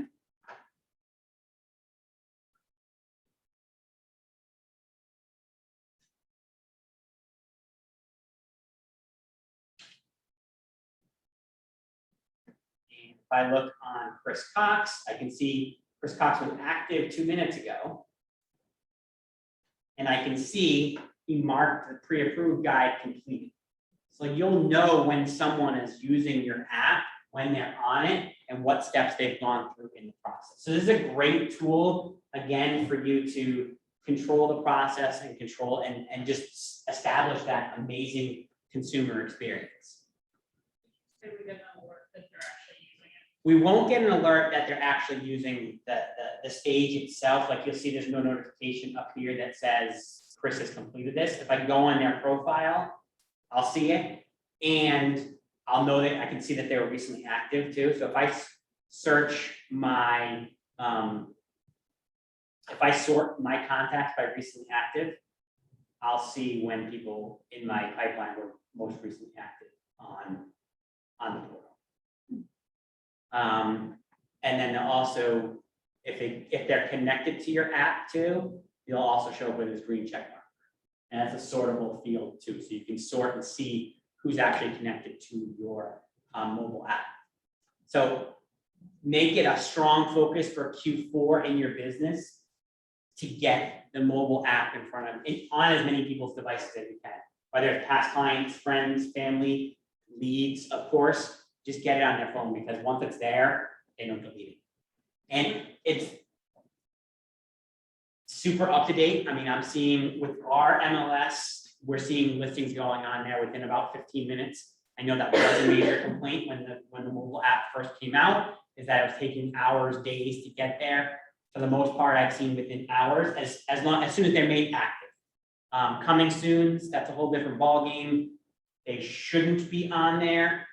And if I look on Chris Cox, I can see Chris Cox was active 2 minutes ago. and I can see he marked the pre-approved guide completed. So you'll know when someone is using your app, when they're on it, and what steps they've gone through in the process. So this is a great tool, again, for you to control the process and control and just establish that amazing consumer experience. So we get an alert that they're actually using it. We won't get an alert that they're actually using the stage itself. Like you'll see, there's no notification up here that says Chris has completed this. If I go on their profile, I'll see it, and I'll know that I can see that they were recently active too. So if I search my, if I sort my contacts by recently active, I'll see when people in my pipeline were most recently active on the portal. And then also, if they're connected to your app too, you'll also show up with this green check mark. And that's a sortable field too, so you can sort and see who's actually connected to your mobile app. So make it a strong focus for Q4 in your business to get the mobile app in front of, on as many people's devices as you can. Whether it's past clients, friends, family, leads, of course, just get it on their phone, because once it's there, they don't delete it. And it's super up to date. I mean, I'm seeing with our MLS, we're seeing listings going on there within about 15 minutes. I know that was a major complaint when the mobile app first came out, is that it was taking hours, days to get there. For the most part, I've seen within hours, as soon as they're made active. Coming soon, that's a whole different ballgame. They shouldn't be on there,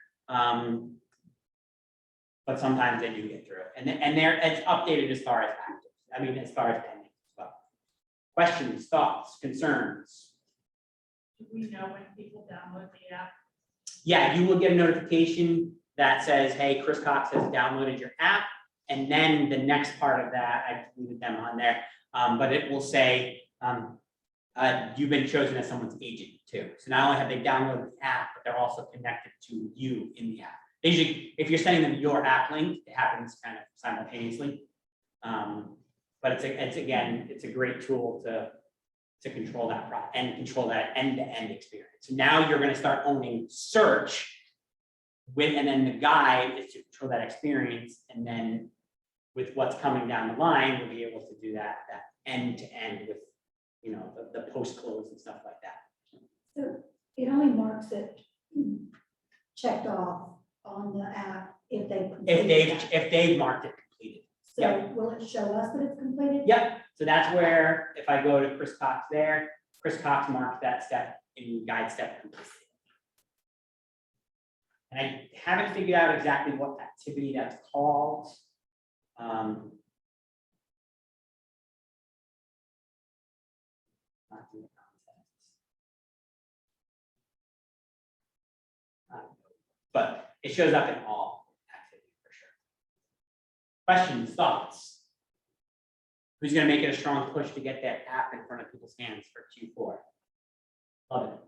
but sometimes they do get through. And it's updated as far as active. I mean, as far as pending as well. Questions, thoughts, concerns? Do we know when people download the app? Yeah, you will get a notification that says, hey, Chris Cox has downloaded your app. And then the next part of that, I included them on there, but it will say, you've been chosen as someone's agent too. So not only have they downloaded the app, but they're also connected to you in the app. Usually, if you're sending them your app link, it happens kind of simultaneously. But it's a great tool to control that and control that end-to-end experience. So now you're going to start owning search and then the guide is to control that experience, and then with what's coming down the line, we'll be able to do that end-to-end with, you know, the post-close and stuff like that. So it only marks it checked off on the app if they. If they've marked it completed. So Yep. will it show us that it's completed? Yep. So that's where, if I go to Chris Cox there, Chris Cox marked that step in guide step completed. And I haven't figured out exactly what activity that's called. Not in the context. But it shows up in all activities for sure. Questions, thoughts? Who's going to make it a strong push to get that app in front of people's hands for Q4? Love it.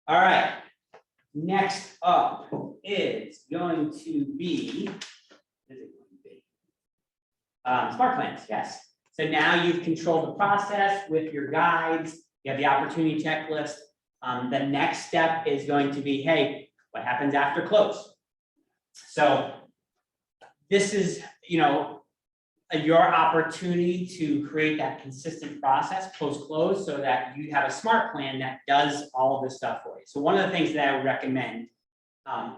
All right. Next up is going to be, SmartPLans, yes. So now you've controlled the process with your guides. You have the opportunity checklist. The next step is going to be, hey, what happens after close? So this is, you know, your opportunity to create that consistent process post-close so that you have a smart plan that does all of this stuff for you. So one of the things that I would recommend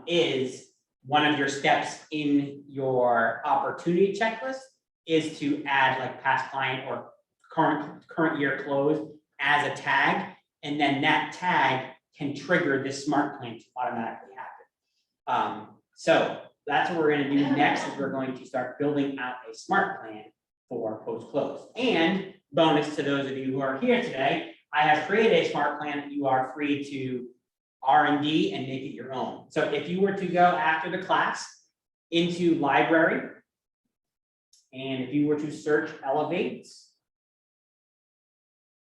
is one of your steps in your opportunity checklist is to add like past client or current year close as a tag, and then that tag can trigger this smart plan to automatically happen. So that's what we're going to do next, is we're going to start building out a smart plan for post-close. And bonus to those of you who are here today, I have created a smart plan that you are free to R&D and make it your own. So if you were to go after the class into library, and if you were to search Elevate,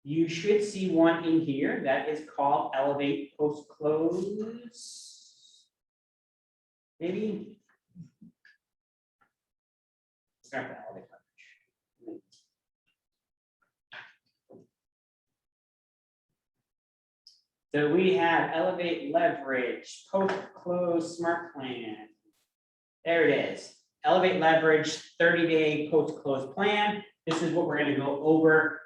you should see one in here that is called Elevate Post-Close. Maybe. Start the Elevate coverage. So we have elevate leverage, post-close smart plan. There it is. Elevate leverage, 30-day post-close plan. This is what we're gonna go over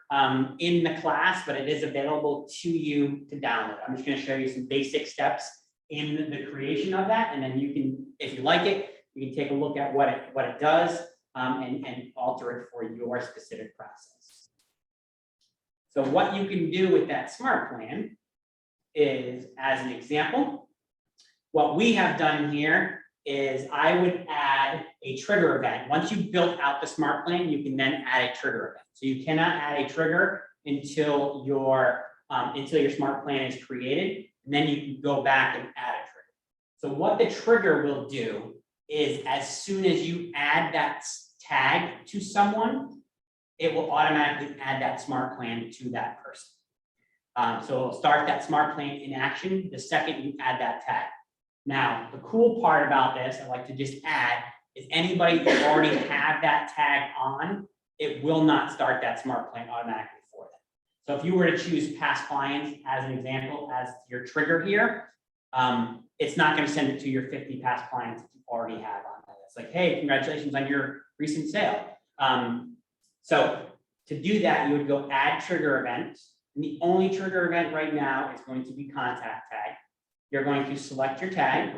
in the class, but it is available to you to download. I'm just gonna show you some basic steps in the creation of that, and then you can, if you like it, you can take a look at what it does and alter it for your specific process. So what you can do with that smart plan is, as an example, what we have done here is I would add a trigger event. Once you've built out the smart plan, you can then add a trigger event. So you cannot add a trigger until your smart plan is created, and then you can go back and add a trigger. So what the trigger will do is, as soon as you add that tag to someone, it will automatically add that smart plan to that person. So it'll start that smart plan in action the second you add that tag. Now, the cool part about this, I like to just add, is anybody that already have that tag on, it will not start that smart plan automatically for them. So if you were to choose past clients as an example, as your trigger here, it's not going to send it to your 50 past clients that you already have on that. It's like, hey, congratulations on your recent sale. So to do that, you would go add trigger event. And the only trigger event right now is going to be contact tag. You're going to select your tag.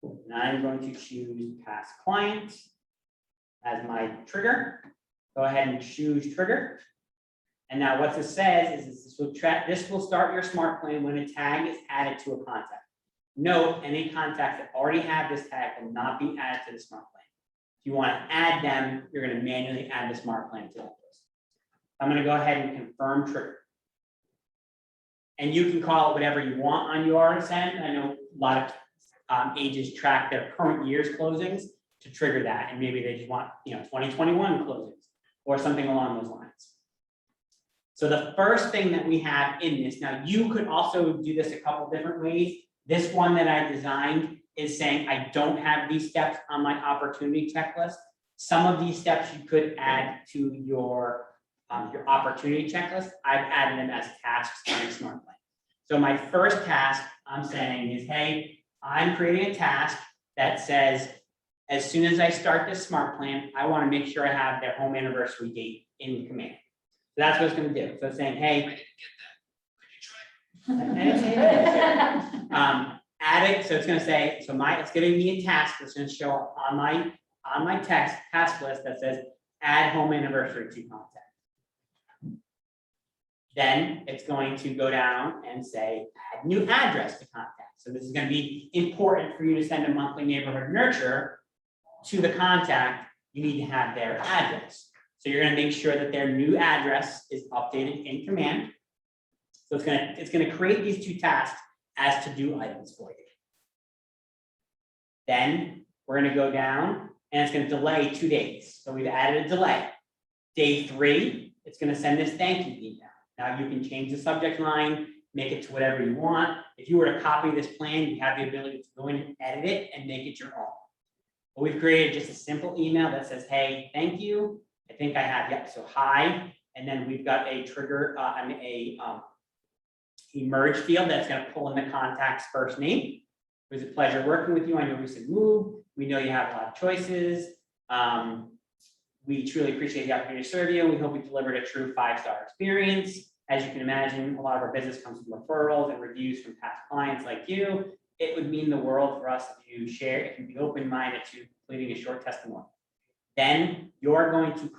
And I'm going to choose past client as my trigger. Go ahead and choose trigger. And now what this says is this will start your smart plan when a tag is added to a contact. Note, any contacts that already have this tag will not be added to the smart plan. If you want to add them, you're going to manually add the smart plan to that person. I'm going to go ahead and confirm trigger. And you can call it whatever you want on your end. I know a lot of agents track their current year's closings to trigger that, and maybe they just want 2021 closings or something along those lines. So the first thing that we have in this, now you could also do this a couple different ways. This one that I designed is saying I don't have these steps on my opportunity checklist. Some of these steps you could add to your opportunity checklist. I've added them as tasks on a smart plan. So my first task I'm saying is, hey, I'm creating a task that says, as soon as I start this smart plan, I want to make sure I have their home anniversary date in command. So that's what it's going to do. So it's saying, hey, add it. So it's going to say, it's giving me a task that's going to show up on my task list that says add home anniversary to contact. Then it's going to go down and say add new address to contact. So this is going to be important for you to send a monthly neighborhood nurture to the contact. You need to have their address. So you're going to make sure that their new address is updated in command. So it's going to create these two tasks as to-do items for you. Then we're going to go down and it's going to delay 2 days. So we've added a delay. Day 3, it's going to send this thank you email. Now you can change the subject line, make it to whatever you want. If you were to copy this plan, you have the ability to go in and edit it and make it your own. But we've created just a simple email that says, hey, thank you. I think I have, yep, so hi. And then we've got a trigger, emerge field that's going to pull in the contact's first name. It was a pleasure working with you on your recent move. We know you have a lot of choices. We truly appreciate the opportunity to serve you. We hope we delivered a true 5-star experience. As you can imagine, a lot of our business comes from referrals and reviews from past clients like you. It would mean the world for us if you share, if you'd be open-minded to completing a short testimonial. Then you're going to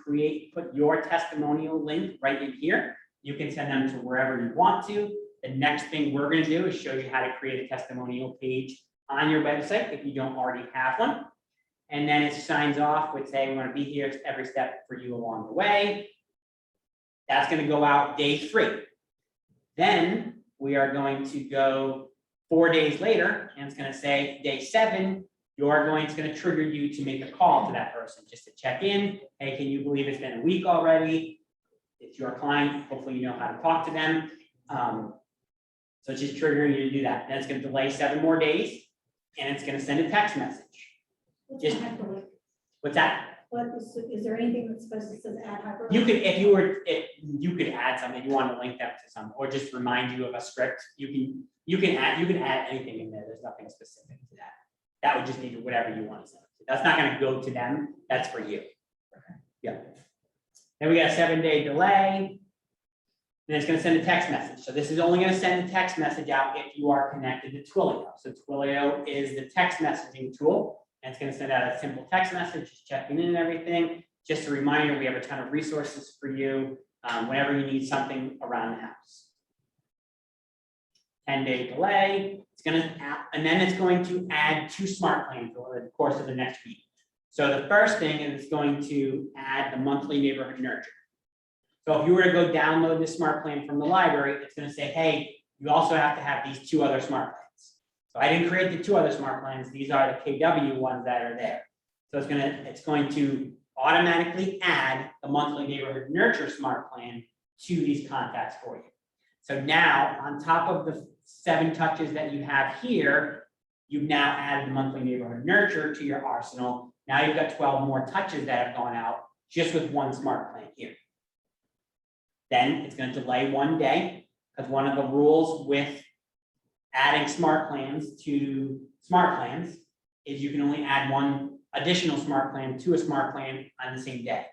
put your testimonial link right in here. You can send them to wherever you want to. The next thing we're going to do is show you how to create a testimonial page on your website if you don't already have one. And then it signs off with saying, we want to be here every step for you along the way. That's going to go out day 3. Then we are going to go 4 days later, and it's going to say day 7, it's going to trigger you to make a call to that person just to check in. Hey, can you believe it's been a week already? It's your client. Hopefully you know how to talk to them. So it's just triggering you to do that. Then it's going to delay 7 more days, and it's going to send a text message. What's that? is there anything that's supposed to say add hyperlink? You could, you could add something, you want to link them to something, or just remind you of a script, you can add anything in there, there's nothing specific to that. That would just need to whatever you want to send it to. That's not gonna go to them, that's for you. Yeah. Then we got a 7-day delay. Then it's gonna send a text message. So this is only gonna send a text message out if you are connected to Twilio. So Twilio is the text messaging tool, and it's gonna send out a simple text message, just checking in and everything. Just a reminder, we have a ton of resources for you whenever you need something around the house. 10-day delay, it's gonna and then it's going to add 2 SmartPLans over the course of the next week. So the first thing is it's going to add the monthly neighborhood nurture. So if you were to go download this SmartPlan from the library, it's gonna say, hey, you also have to have these 2 other SmartPLans. So I didn't create the 2 other SmartPLans, these are the KW ones that are there. So it's going to automatically add the monthly neighborhood nurture SmartPlan to these contacts for you. So now, on top of the 7 touches that you have here, you've now added the monthly neighborhood nurture to your arsenal. Now you've got 12 more touches that have gone out just with one SmartPlan here. Then it's going to delay 1 day, because one of the rules with adding SmartPLans to SmartPLans is you can only add 1 additional SmartPlan to a SmartPlan on the same day.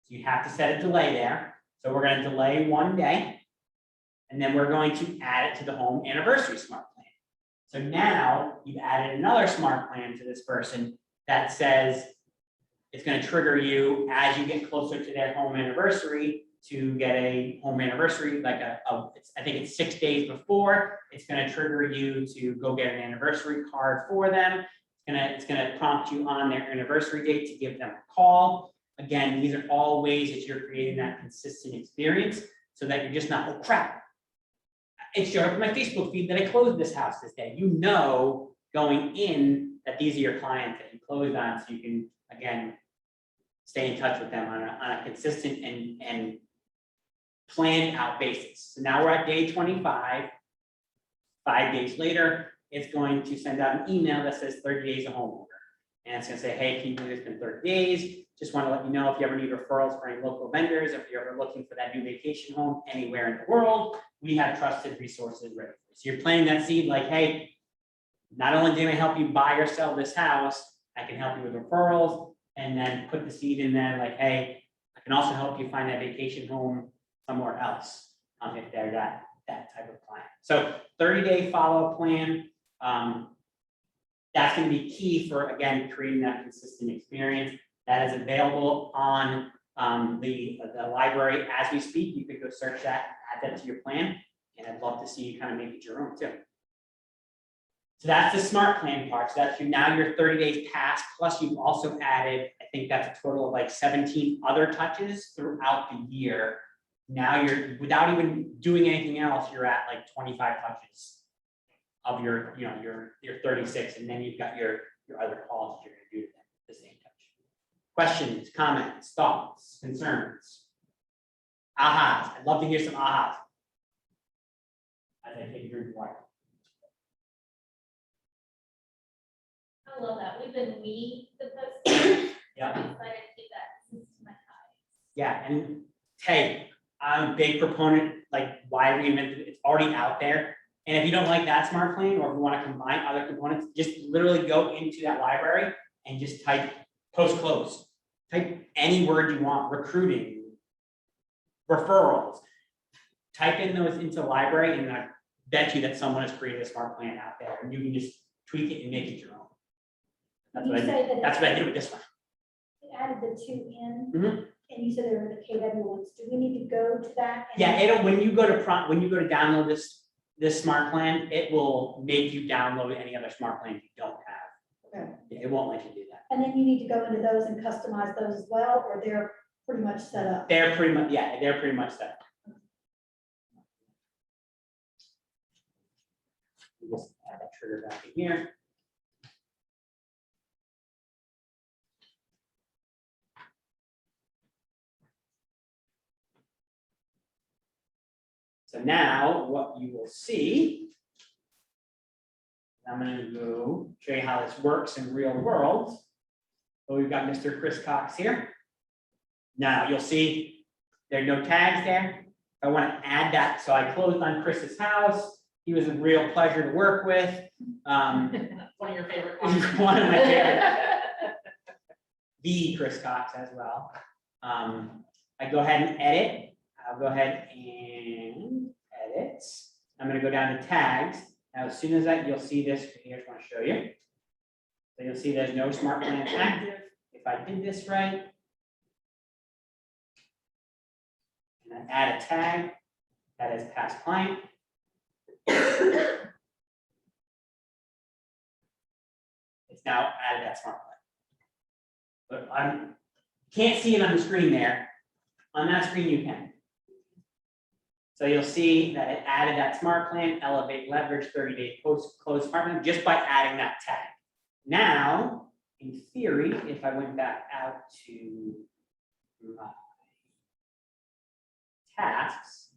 So you have to set a delay there. So we're going to delay 1 day, and then we're going to add it to the home anniversary SmartPlan. So now you've added another SmartPlan to this person that says it's going to trigger you as you get closer to their home anniversary to get a home anniversary, like I think it's 6 days before, it's going to trigger you to go get an anniversary card for them. It's going to prompt you on their anniversary date to give them a call. Again, these are all ways that you're creating that consistent experience so that you're just not, oh crap, it showed up in my Facebook feed that I closed this house this day. You know, going in that these are your clients that you closed on, so you can, again, stay in touch with them on a consistent and planned out basis. So now we're at day 25. 5 days later, it's going to send out an email that says 30 days of home order. And it's gonna say, hey, can you believe it's been 30 days? Just want to let you know if you ever need referrals for any local vendors, if you're ever looking for that new vacation home anywhere in the world, we have trusted resources ready. So you're planting that seed like, hey, not only can I help you buy or sell this house, I can help you with referrals, and then put the seed in there like, hey, I can also help you find that vacation home somewhere else if they're that type of client. So 30-day follow-up plan. That's going to be key for, again, creating that consistent experience. That is available on the library as we speak. You could go search that, add that to your plan, and I'd love to see you kind of make it your own too. So that's the smart plan part. So that's now your 30 days past, plus you've also added, I think that's a total of like 17 other touches throughout the year. Now you're, without even doing anything else, you're at like 25 touches of your, your 36, and then you've got your other calls that you're gonna do to them at the same touch. Questions, comments, thoughts, concerns? Ahas, I'd love to hear some ahas. As I take a drink of water. I love that. We've been meaning to post this. Yeah. I'm excited to get that systematic. Yeah, and hey, I'm a big proponent, like why reinvent it, it's already out there. And if you don't like that smart plan, or if you want to combine other components, just literally go into that library and just type post-close. Type any word you want, recruiting, referrals. Type in those into the library, and I bet you that someone has created a smart plan out there, and you can just tweak it and make it your own. That's You what I say did. that That's what I did with this one. it added the 2 in, Mhm. and you said there were the KW ones. Do we need to go to that? and- Yeah, it'll, when you go to download this smart plan, it will make you download any other smart plan you don't have. Okay. Yeah, it won't let you do that. And then you need to go into those and customize those as well, or they're pretty much set up? They're pretty much, yeah, they're pretty much set. We'll add that trigger back in here. So now what you will see, I'm going to go show you how this works in real world. But we've got Mr. Chris Cox here. Now, you'll see there are no tags there. I want to add that, so I closed on Chris's house. He was a real pleasure to work with. One of your favorite He's ones. one of my favorite. The Chris Cox as well. I go ahead and edit. I'll go ahead and edit. I'm gonna go down to tags. Now, as soon as you'll see this, here, I just want to show you. So you'll see there's no smart plan active. If I did this right. And I add a tag that is past client. It's now added that smart plan. But I can't see it on the screen there. On that screen you can. So you'll see that it added that smart plan, elevate leverage, 30-day post-close smart plan, just by adding that tag. Now, in theory, if I went back out to my tasks,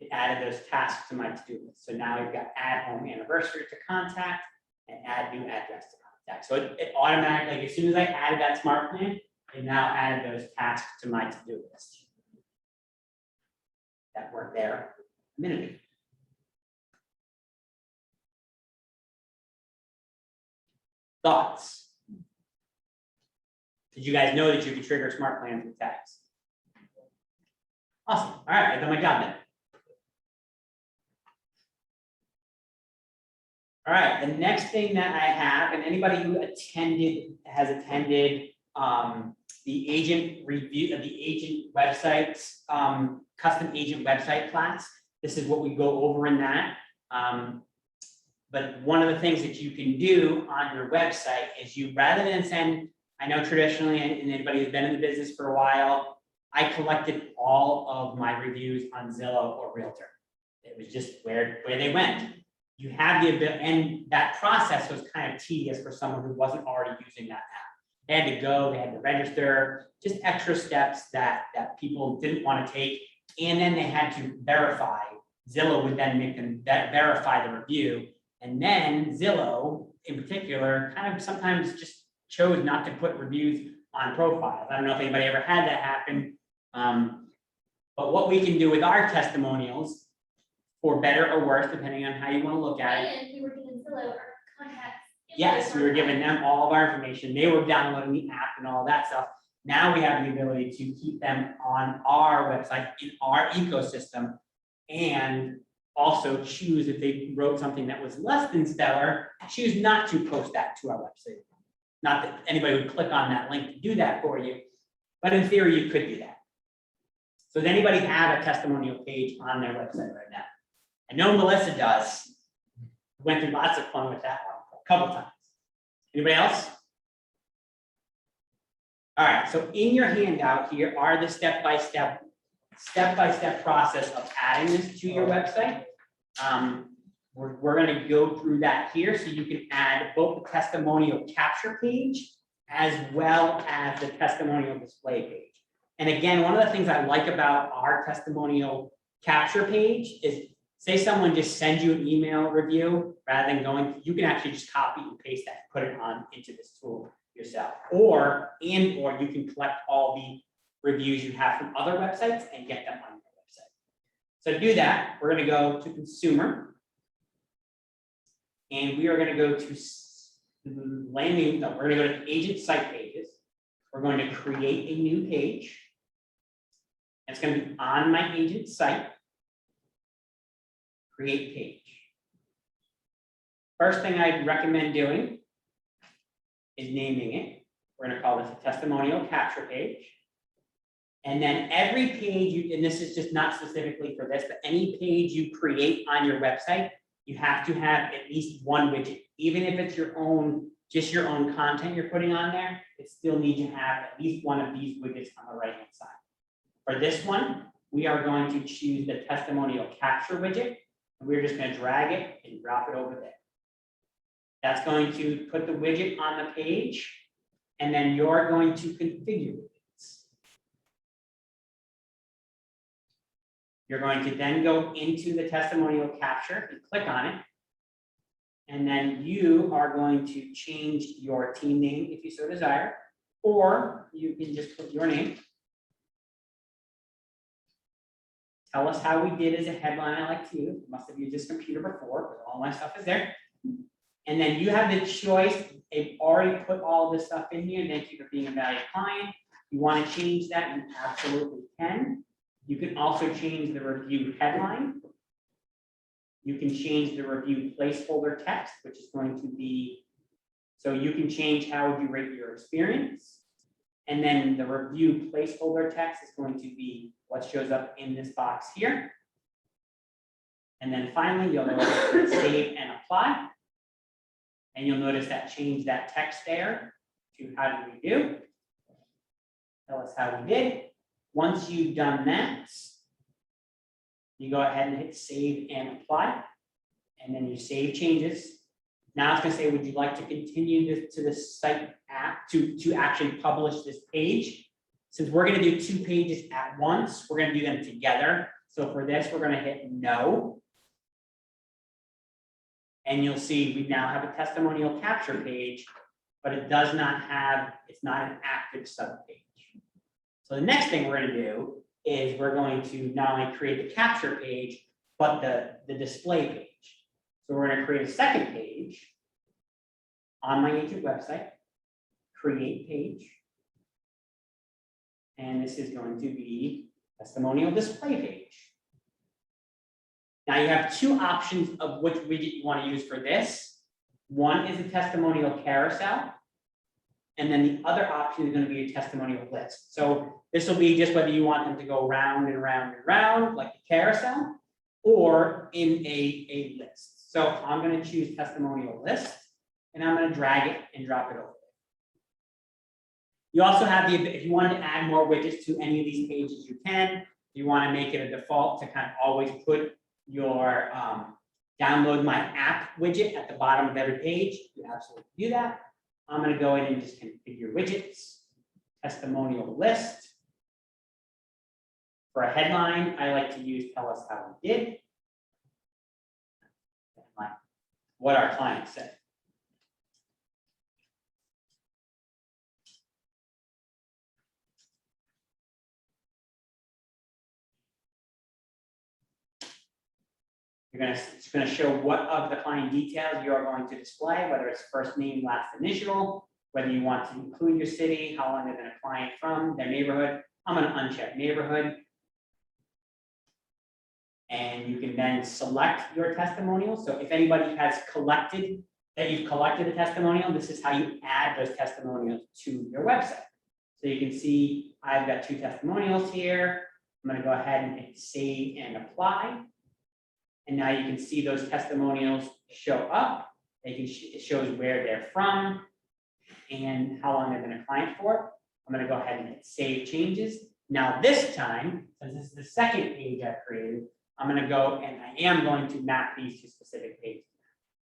it added those tasks to my to-do list. So now we've got add home anniversary to contact and add new address to contact. So it automatically, as soon as I added that smart plan, it now added those tasks to my to-do list. That weren't there a minute ago. Thoughts? Did you guys know that you could trigger smart plans with tags? Awesome. All right, I done my job then. All right, the next thing that I have, and anybody who has attended the agent review of the agent websites, custom agent website class. This is what we go over in that. But one of the things that you can do on your website is you, rather than send, I know traditionally, and anybody who's been in the business for a while, I collected all of my reviews on Zillow or Realtor. It was just where they went. You have the ability, and that process was kind of tedious for someone who wasn't already using that app. They had to go, they had to register, just extra steps that people didn't want to take. And then they had to verify. Zillow would then make them verify the review. And then Zillow, in particular, kind of sometimes just chose not to put reviews on profiles. I don't know if anybody ever had that happen. But what we can do with our testimonials, for better or worse, depending on how you want to look at it. And we were giving Zillow our contacts. Yes, we were giving them all of our information. They were downloading the app and all that stuff. Now we have the ability to keep them on our website, in our ecosystem, and also choose if they wrote something that was less than stellar, choose not to post that to our website. Not that anybody would click on that link to do that for you, but in theory, you could do that. So does anybody have a testimonial page on their website right now? I know Melissa does. Went through lots of fun with that one a couple times. Anybody else? All right, so in your handout here are the step-by-step process of adding this to your website. We're gonna go through that here so you can add both the testimonial capture page as well as the testimonial display page. And again, one of the things I like about our testimonial capture page is, say someone just sends you an email review, rather than going, you can actually just copy and paste that, put it on into this tool yourself. Or you can collect all the reviews you have from other websites and get them on your website. So to do that, we're gonna go to consumer. And we are gonna go to we're gonna go to agent site pages. We're going to create a new page. It's gonna be on my agent site. Create page. First thing I'd recommend doing is naming it. We're going to call this a testimonial capture page. And then every page, and this is just not specifically for this, but any page you create on your website, you have to have at least one widget. Even if it's your own, just your own content you're putting on there, it still needs to have at least one of these widgets on the right-hand side. For this one, we are going to choose the testimonial capture widget. We're just going to drag it and drop it over there. That's going to put the widget on the page, and then you're going to configure it. You're going to then go into the testimonial capture and click on it. And then you are going to change your team name if you so desire, or you can just put your name. Tell us how we did as a headline I like to use. Must have used this computer before, but all my stuff is there. And then you have the choice. They've already put all this stuff in here. Thank you for being a valued client. You want to change that, you absolutely can. You can also change the review headline. You can change the review placeholder text, which is going to be, so you can change how would you rate your experience. And then the review placeholder text is going to be what shows up in this box here. And then finally, you'll notice save and apply. And you'll notice that change that text there to how did we do? Tell us how we did. Once you've done that, you go ahead and hit save and apply. And then you save changes. Now it's going to say, would you like to continue this to the site app to actually publish this page? Since we're going to do 2 pages at once, we're going to do them together. So for this, we're going to hit no. And you'll see we now have a testimonial capture page, but it does not have, it's not an active subpage. So the next thing we're going to do is we're going to not only create the capture page, but the display page. So we're going to create a second page on my agent website, create page. And this is going to be testimonial display page. Now you have 2 options of which widget you want to use for this. One is a testimonial carousel. And then the other option is going to be a testimonial list. So this will be just whether you want them to go round and round and round like the carousel or in a list. So I'm going to choose testimonial list and I'm going to drag it and drop it over. You also have the, if you wanted to add more widgets to any of these pages, you can. If you want to make it a default to kind of always put your download my app widget at the bottom of every page, you absolutely do that. I'm going to go in and just configure widgets, testimonial list. For a headline, I like to use tell us how we did. What our client said. It's going to show what of the client details you are going to display, whether it's first name, last initial, whether you want to include your city, how long they've been a client from, their neighborhood. I'm going to uncheck neighborhood. And you can then select your testimonial. So if anybody has collected, that you've collected a testimonial, this is how you add those testimonials to your website. So you can see I've got 2 testimonials here. I'm going to go ahead and hit save and apply. And now you can see those testimonials show up. It shows where they're from and how long they've been a client for. I'm going to go ahead and hit save changes. Now this time, since this is the second page I've created, I'm going to go and I am going to map these to specific pages.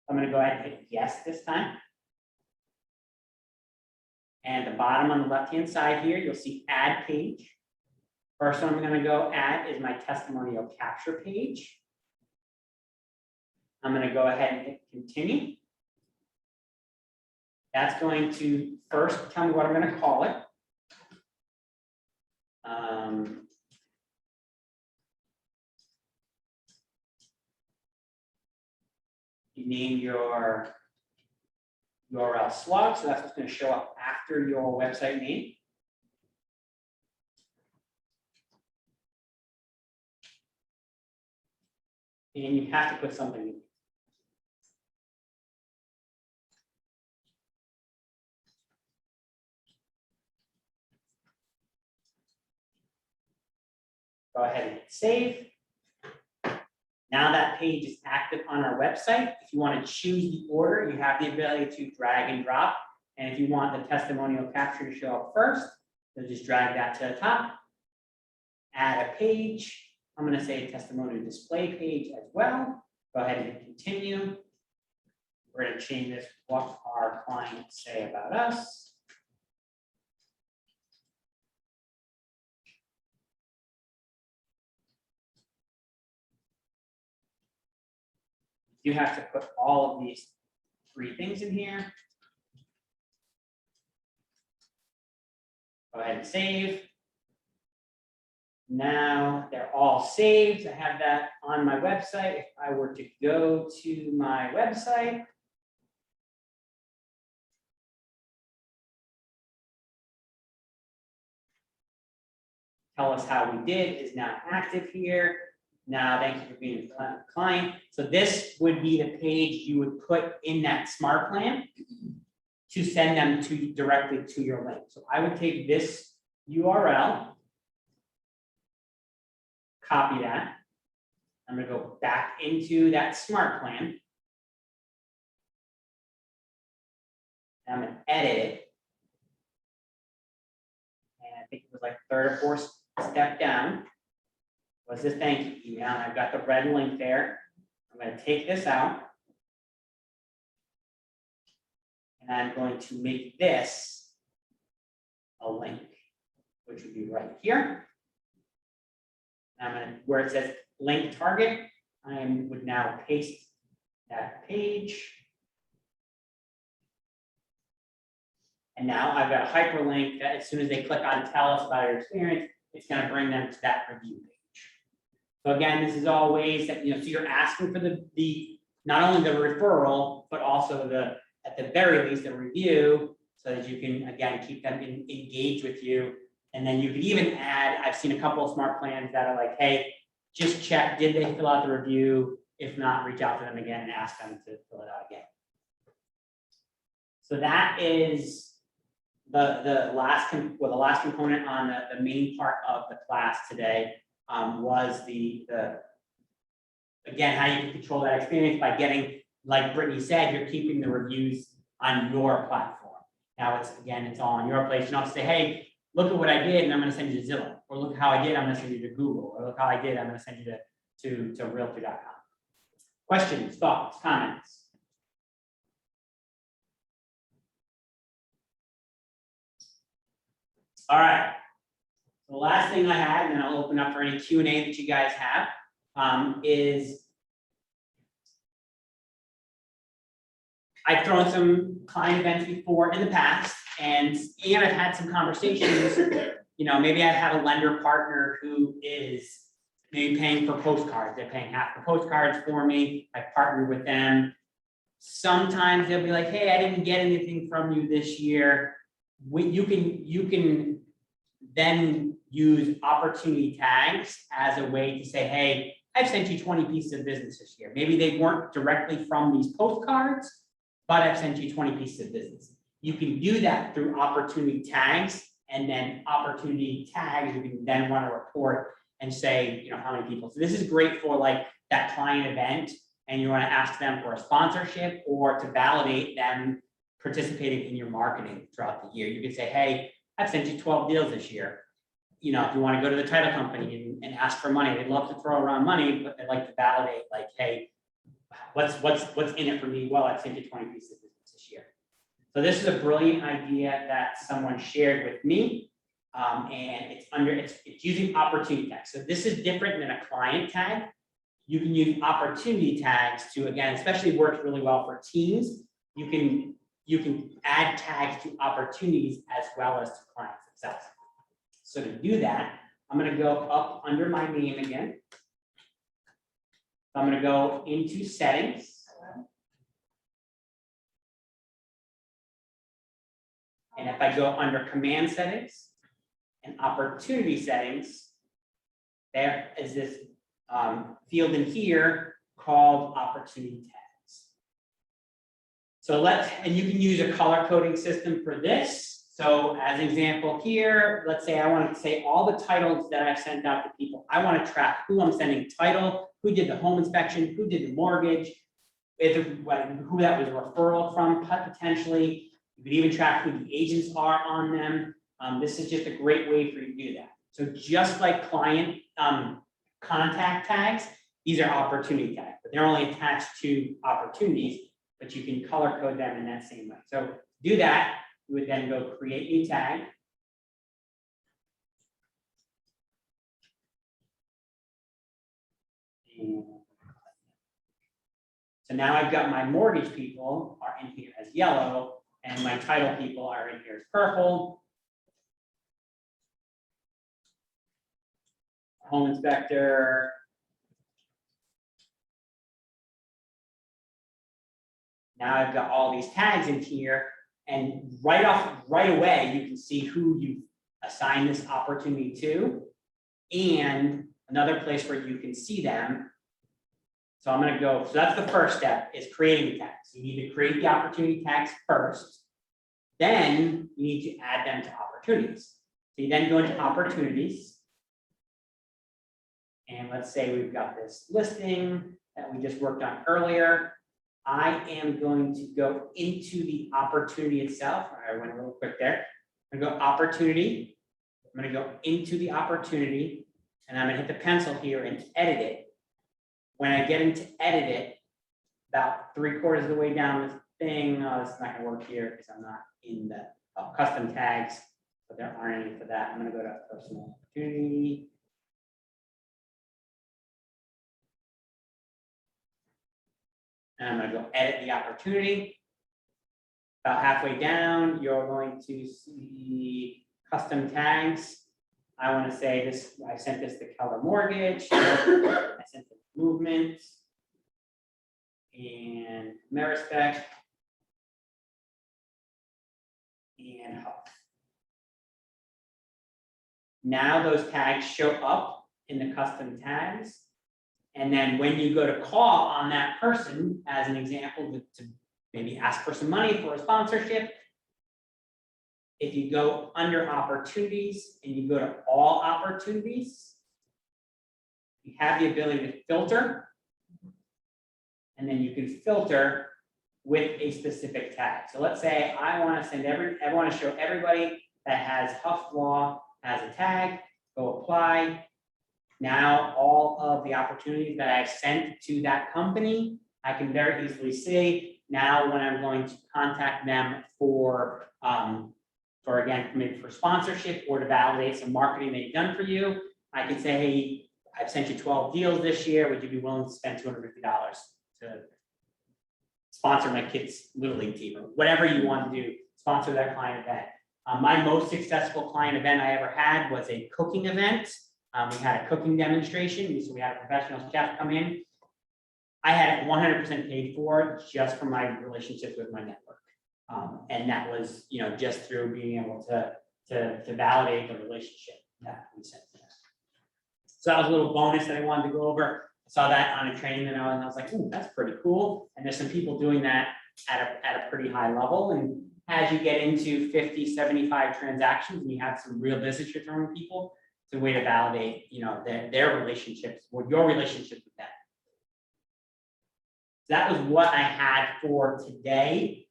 I'm going to go ahead and hit yes this time. And at the bottom on the left-hand side here, you'll see add page. First one I'm going to go add is my testimonial capture page. I'm going to go ahead and hit continue. That's going to first tell me what I'm going to call it. You name your URL slug, so that's what's going to show up after your website name. And you have to put something in. Go ahead and hit save. Now that page is active on our website. If you want to choose the order, you have the ability to drag and drop. And if you want the testimonial capture to show up first, you'll just drag that to the top. Add a page. I'm going to say a testimonial display page as well. Go ahead and hit continue. We're going to change this, what our clients say about us. You have to put all of these 3 things in here. Go ahead and save. Now they're all saved. I have that on my website. If I were to go to my website, tell us how we did is now active here. Now, thank you for being a client. So this would be the page you would put in that smart plan to send them to directly to your link. So I would take this URL, copy that. I'm gonna go back into that smart plan. And I'm gonna edit it. And I think it was like 3rd or 4th step down. Was this thank you email? And I've got the red link there. I'm going to take this out. And I'm going to make this a link, which would be right here. And I'm going to, where it says link target, I would now paste that page. And now I've got a hyperlink that as soon as they click on tell us about your experience, it's going to bring them to that review page. So again, this is all ways that, so you're asking for the not only the referral, but also at the very least, a review, so that you can, again, keep them engaged with you. And then you could even add, I've seen a couple of smart plans that are like, hey, just check, did they fill out the review? If not, reach out to them again and ask them to fill it out again. So that is the last component on the main part of the class today. Was the again, how you can control that experience by getting, like Brittany said, you're keeping the reviews on your platform. Now it's all on your place. You don't have to say, hey, look at what I did and I'm going to send you to Zillow, or look how I did, I'm going to send you to Google, or look how I did, I'm going to send you to realtor.com. Questions, thoughts, comments? All right. The last thing I had, and then I'll open up for any Q&A that you guys have, is I've thrown some client events before in the past, and I've had some conversations. Maybe I have a lender partner who is maybe paying for postcards. They're paying half the postcards for me. I partnered with them. Sometimes they'll be like, hey, I didn't get anything from you this year. You can then use opportunity tags as a way to say, hey, I've sent you 20 pieces of business this year. Maybe they weren't directly from these postcards, but I've sent you 20 pieces of business. You can do that through opportunity tags, and then opportunity tags, you can then run a report and say, how many people. So this is great for like that client event, and you want to ask them for a sponsorship or to validate them participating in your marketing throughout the year. You could say, hey, I've sent you 12 deals this year. If you want to go to the title company and ask for money, they'd love to throw around money, but they'd like to validate, like, hey, what's in it for me? Well, I've sent you 20 pieces of business this year. So this is a brilliant idea that someone shared with me, and it's using opportunity tags. So this is different than a client tag. You can use opportunity tags to, again, especially works really well for teams. You can add tags to opportunities as well as to clients themselves. So to do that, I'm going to go up under my name again. I'm going to go into settings. And if I go under command settings and opportunity settings, there is this field in here called opportunity tags. So and you can use a color coding system for this. So as an example here, let's say I want to say all the titles that I've sent out to people. I want to track who I'm sending title, who did the home inspection, who did the mortgage, who that was a referral from potentially. You could even track who the agents are on them. This is just a great way for you to do that. So just like client contact tags, these are opportunity tags, but they're only attached to opportunities, but you can color code them in that same way. So to do that, you would then go create new tag. So now I've got my mortgage people are in here as yellow, and my title people are in here as purple. Home inspector. Now I've got all these tags in here, and right away, you can see who you assign this opportunity to. And another place where you can see them. So I'm gonna go, so that's the first step, is creating the tags. You need to create the opportunity tags first. Then you need to add them to opportunities. So you then go into opportunities. And let's say we've got this listing that we just worked on earlier. I am going to go into the opportunity itself. I went a little quick there. I'm gonna go opportunity. I'm gonna go into the opportunity, and I'm gonna hit the pencil here and edit it. When I get into edit it, about 3/4 of the way down this thing, this is not gonna work here because I'm not in the custom tags, but there aren't any for that. I'm gonna go to personal opportunity. And I'm gonna go edit the opportunity. About halfway down, you're going to see custom tags. I want to say this, I sent this to Keller Mortgage. I sent it to Movement. And Merispec. And Huff. Now those tags show up in the custom tags. And then when you go to call on that person, as an example, to maybe ask for some money for a sponsorship, if you go under opportunities and you go to all opportunities, you have the ability to filter. And then you can filter with a specific tag. So let's say I want to send I want to show everybody that has Huff Law as a tag, go apply. Now, all of the opportunities that I've sent to that company, I can very easily see. Now, when I'm going to contact them for again, maybe for sponsorship or to validate some marketing they've done for you, I can say, hey, I've sent you 12 deals this year. Would you be willing to spend $250 to sponsor my kids' Little League team, or whatever you want to do, sponsor that client event. My most successful client event I ever had was a cooking event. We had a cooking demonstration, so we had a professional chef come in. I had it 100% paid for just from my relationships with my network. And that was, just through being able to validate the relationship that we sent to them. So that was a little bonus that I wanted to go over. I saw that on a training and I was like, ooh, that's pretty cool. And there's some people doing that at a pretty high level. And as you get into 50, 75 transactions and you have some real business return people, it's a way to validate, their relationships or your relationship with them. So that was what I had for today.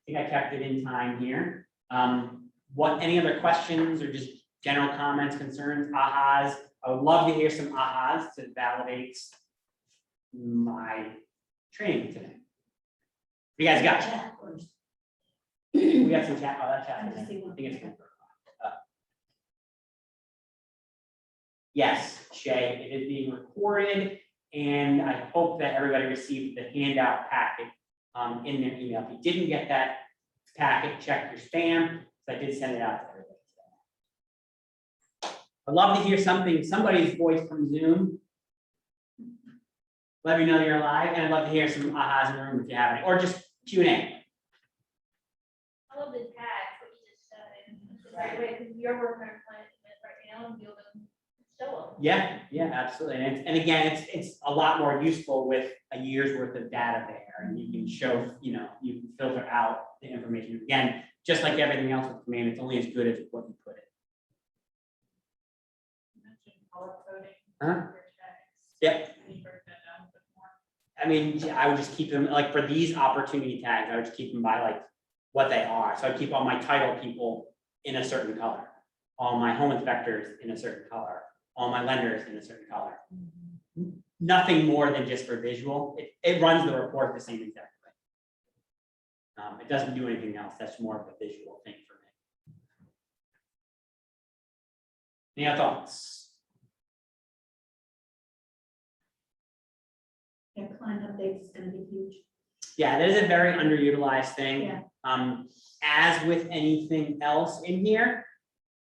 I think I kept it in time here. Any other questions or just general comments, concerns, ahas? I would love to hear some ahas to validate my training today. You guys got? We got some chat. Oh, that chat. I think it's good. Yes, Shay, it is being recorded, and I hope that everybody received the handout packet in their email. If you didn't get that packet, check your spam, so I did send it out to everybody today. I'd love to hear somebody's voice from Zoom. Let me know you're alive, and I'd love to hear some ahas in the room if you have any, or just Q&A. I love the tags, what you just said, it's the right way, because you're working on a client right now and be able to show them. Yeah, absolutely. And again, it's a lot more useful with a year's worth of data there, and you can show, you can filter out the information. Again, just like everything else with command, it's only as good as what you put in. You mentioned color coding. Huh? for tags. Yep. Can you break that down a bit more? I mean, I would just keep them, like for these opportunity tags, I would just keep them by like what they are. So I'd keep all my title people in a certain color, all my home inspectors in a certain color, all my lenders in a certain color. Nothing more than just for visual. It runs the report the same exact way. It doesn't do anything else. That's more of a visual thing for me. Any other thoughts? And client updates is gonna be huge. Yeah, that is a very underutilized thing. Yeah. As with anything else in here,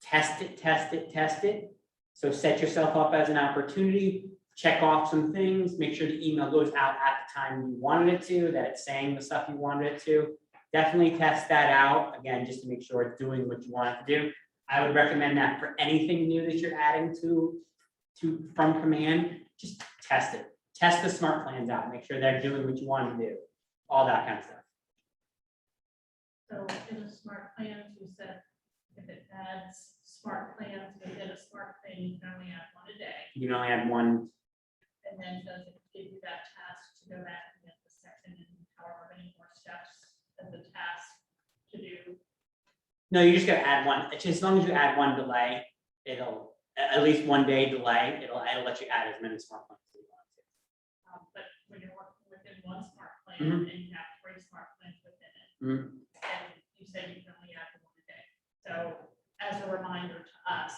test it, test it, test it. So set yourself up as an opportunity, check off some things, make sure the email goes out at the time you wanted it to, that it's saying the stuff you wanted it to. Definitely test that out, again, just to make sure it's doing what you want it to do. I would recommend that for anything new that you're adding from command, just test it. Test the smart plans out, make sure they're doing what you want them to do, all that kind of stuff. So in the smart plans, you said if it adds smart plans within a smart plan, you can only add one a day. You can only add one. And then does it give you that task to go back and get the second and however many more steps as a task to do? No, you just gotta add one, as long as you add one delay, it'll, at least 1 day delay, it'll let you add as many smart plans as you want to. But when you're working within one smart plan Mhm. and you have 3 smart plans within it, Mhm. and you said you can only add one a day. So as a reminder to us,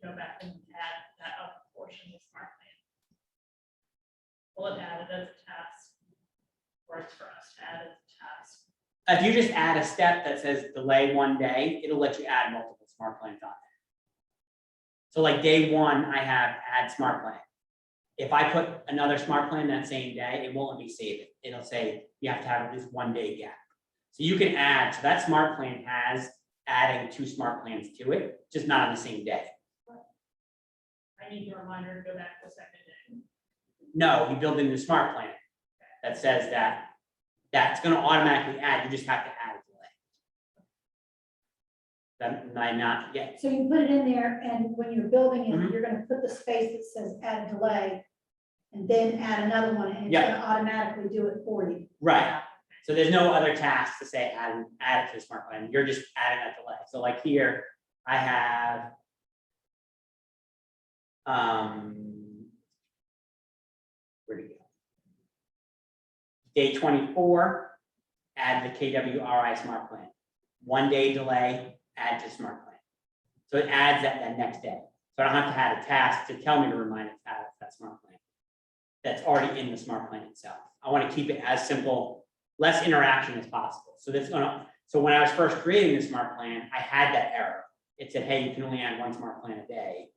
go back and add that other portion of the smart plan. Will it add it as a task? Or it's for us to add as a task? If you just add a step that says delay 1 day, it'll let you add multiple smart plans on there. So like day 1, I have add smart plan. If I put another smart plan that same day, it won't let me save it. It'll say you have to have at least 1 day gap. So you can add, so that smart plan has adding 2 smart plans to it, just not on the same day. I need a reminder to go back to the second day. No, you build in the smart plan that says that that's gonna automatically add, you just have to add a delay. That might not yet. So you put it in there, and when you're building Mhm. it, you're gonna put the space that says add a delay, and then add another one, and it's Yeah. gonna automatically do it for you. Right. So there's no other task to say add it to the smart plan. You're just adding that delay. So like here, I have where'd it go? Day 24, add the KWRI smart plan. 1 day delay, add to smart plan. So it adds that next day. So I don't have to add a task to tell me to remind it to add that smart plan. That's already in the smart plan itself. I want to keep it as simple, less interaction as possible. So when I was first creating the smart plan, I had that error. It said, hey, you can only add 1 smart plan a day.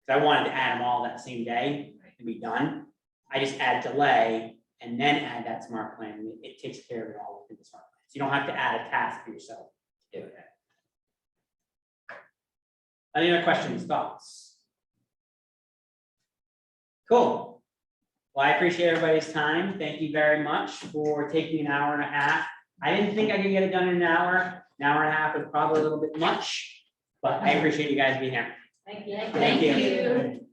So I wanted to add them all that same day and be done. I just add delay and then add that smart plan. It takes care of it all within the smart plan. So you don't have to add a task for yourself to do it. Any other questions, thoughts? Cool. Well, I appreciate everybody's time. Thank you very much for taking an hour and a half. I didn't think I could get it done in an hour. An hour and a half is probably a little bit much, but I appreciate you guys being here. Thank you. Thank you.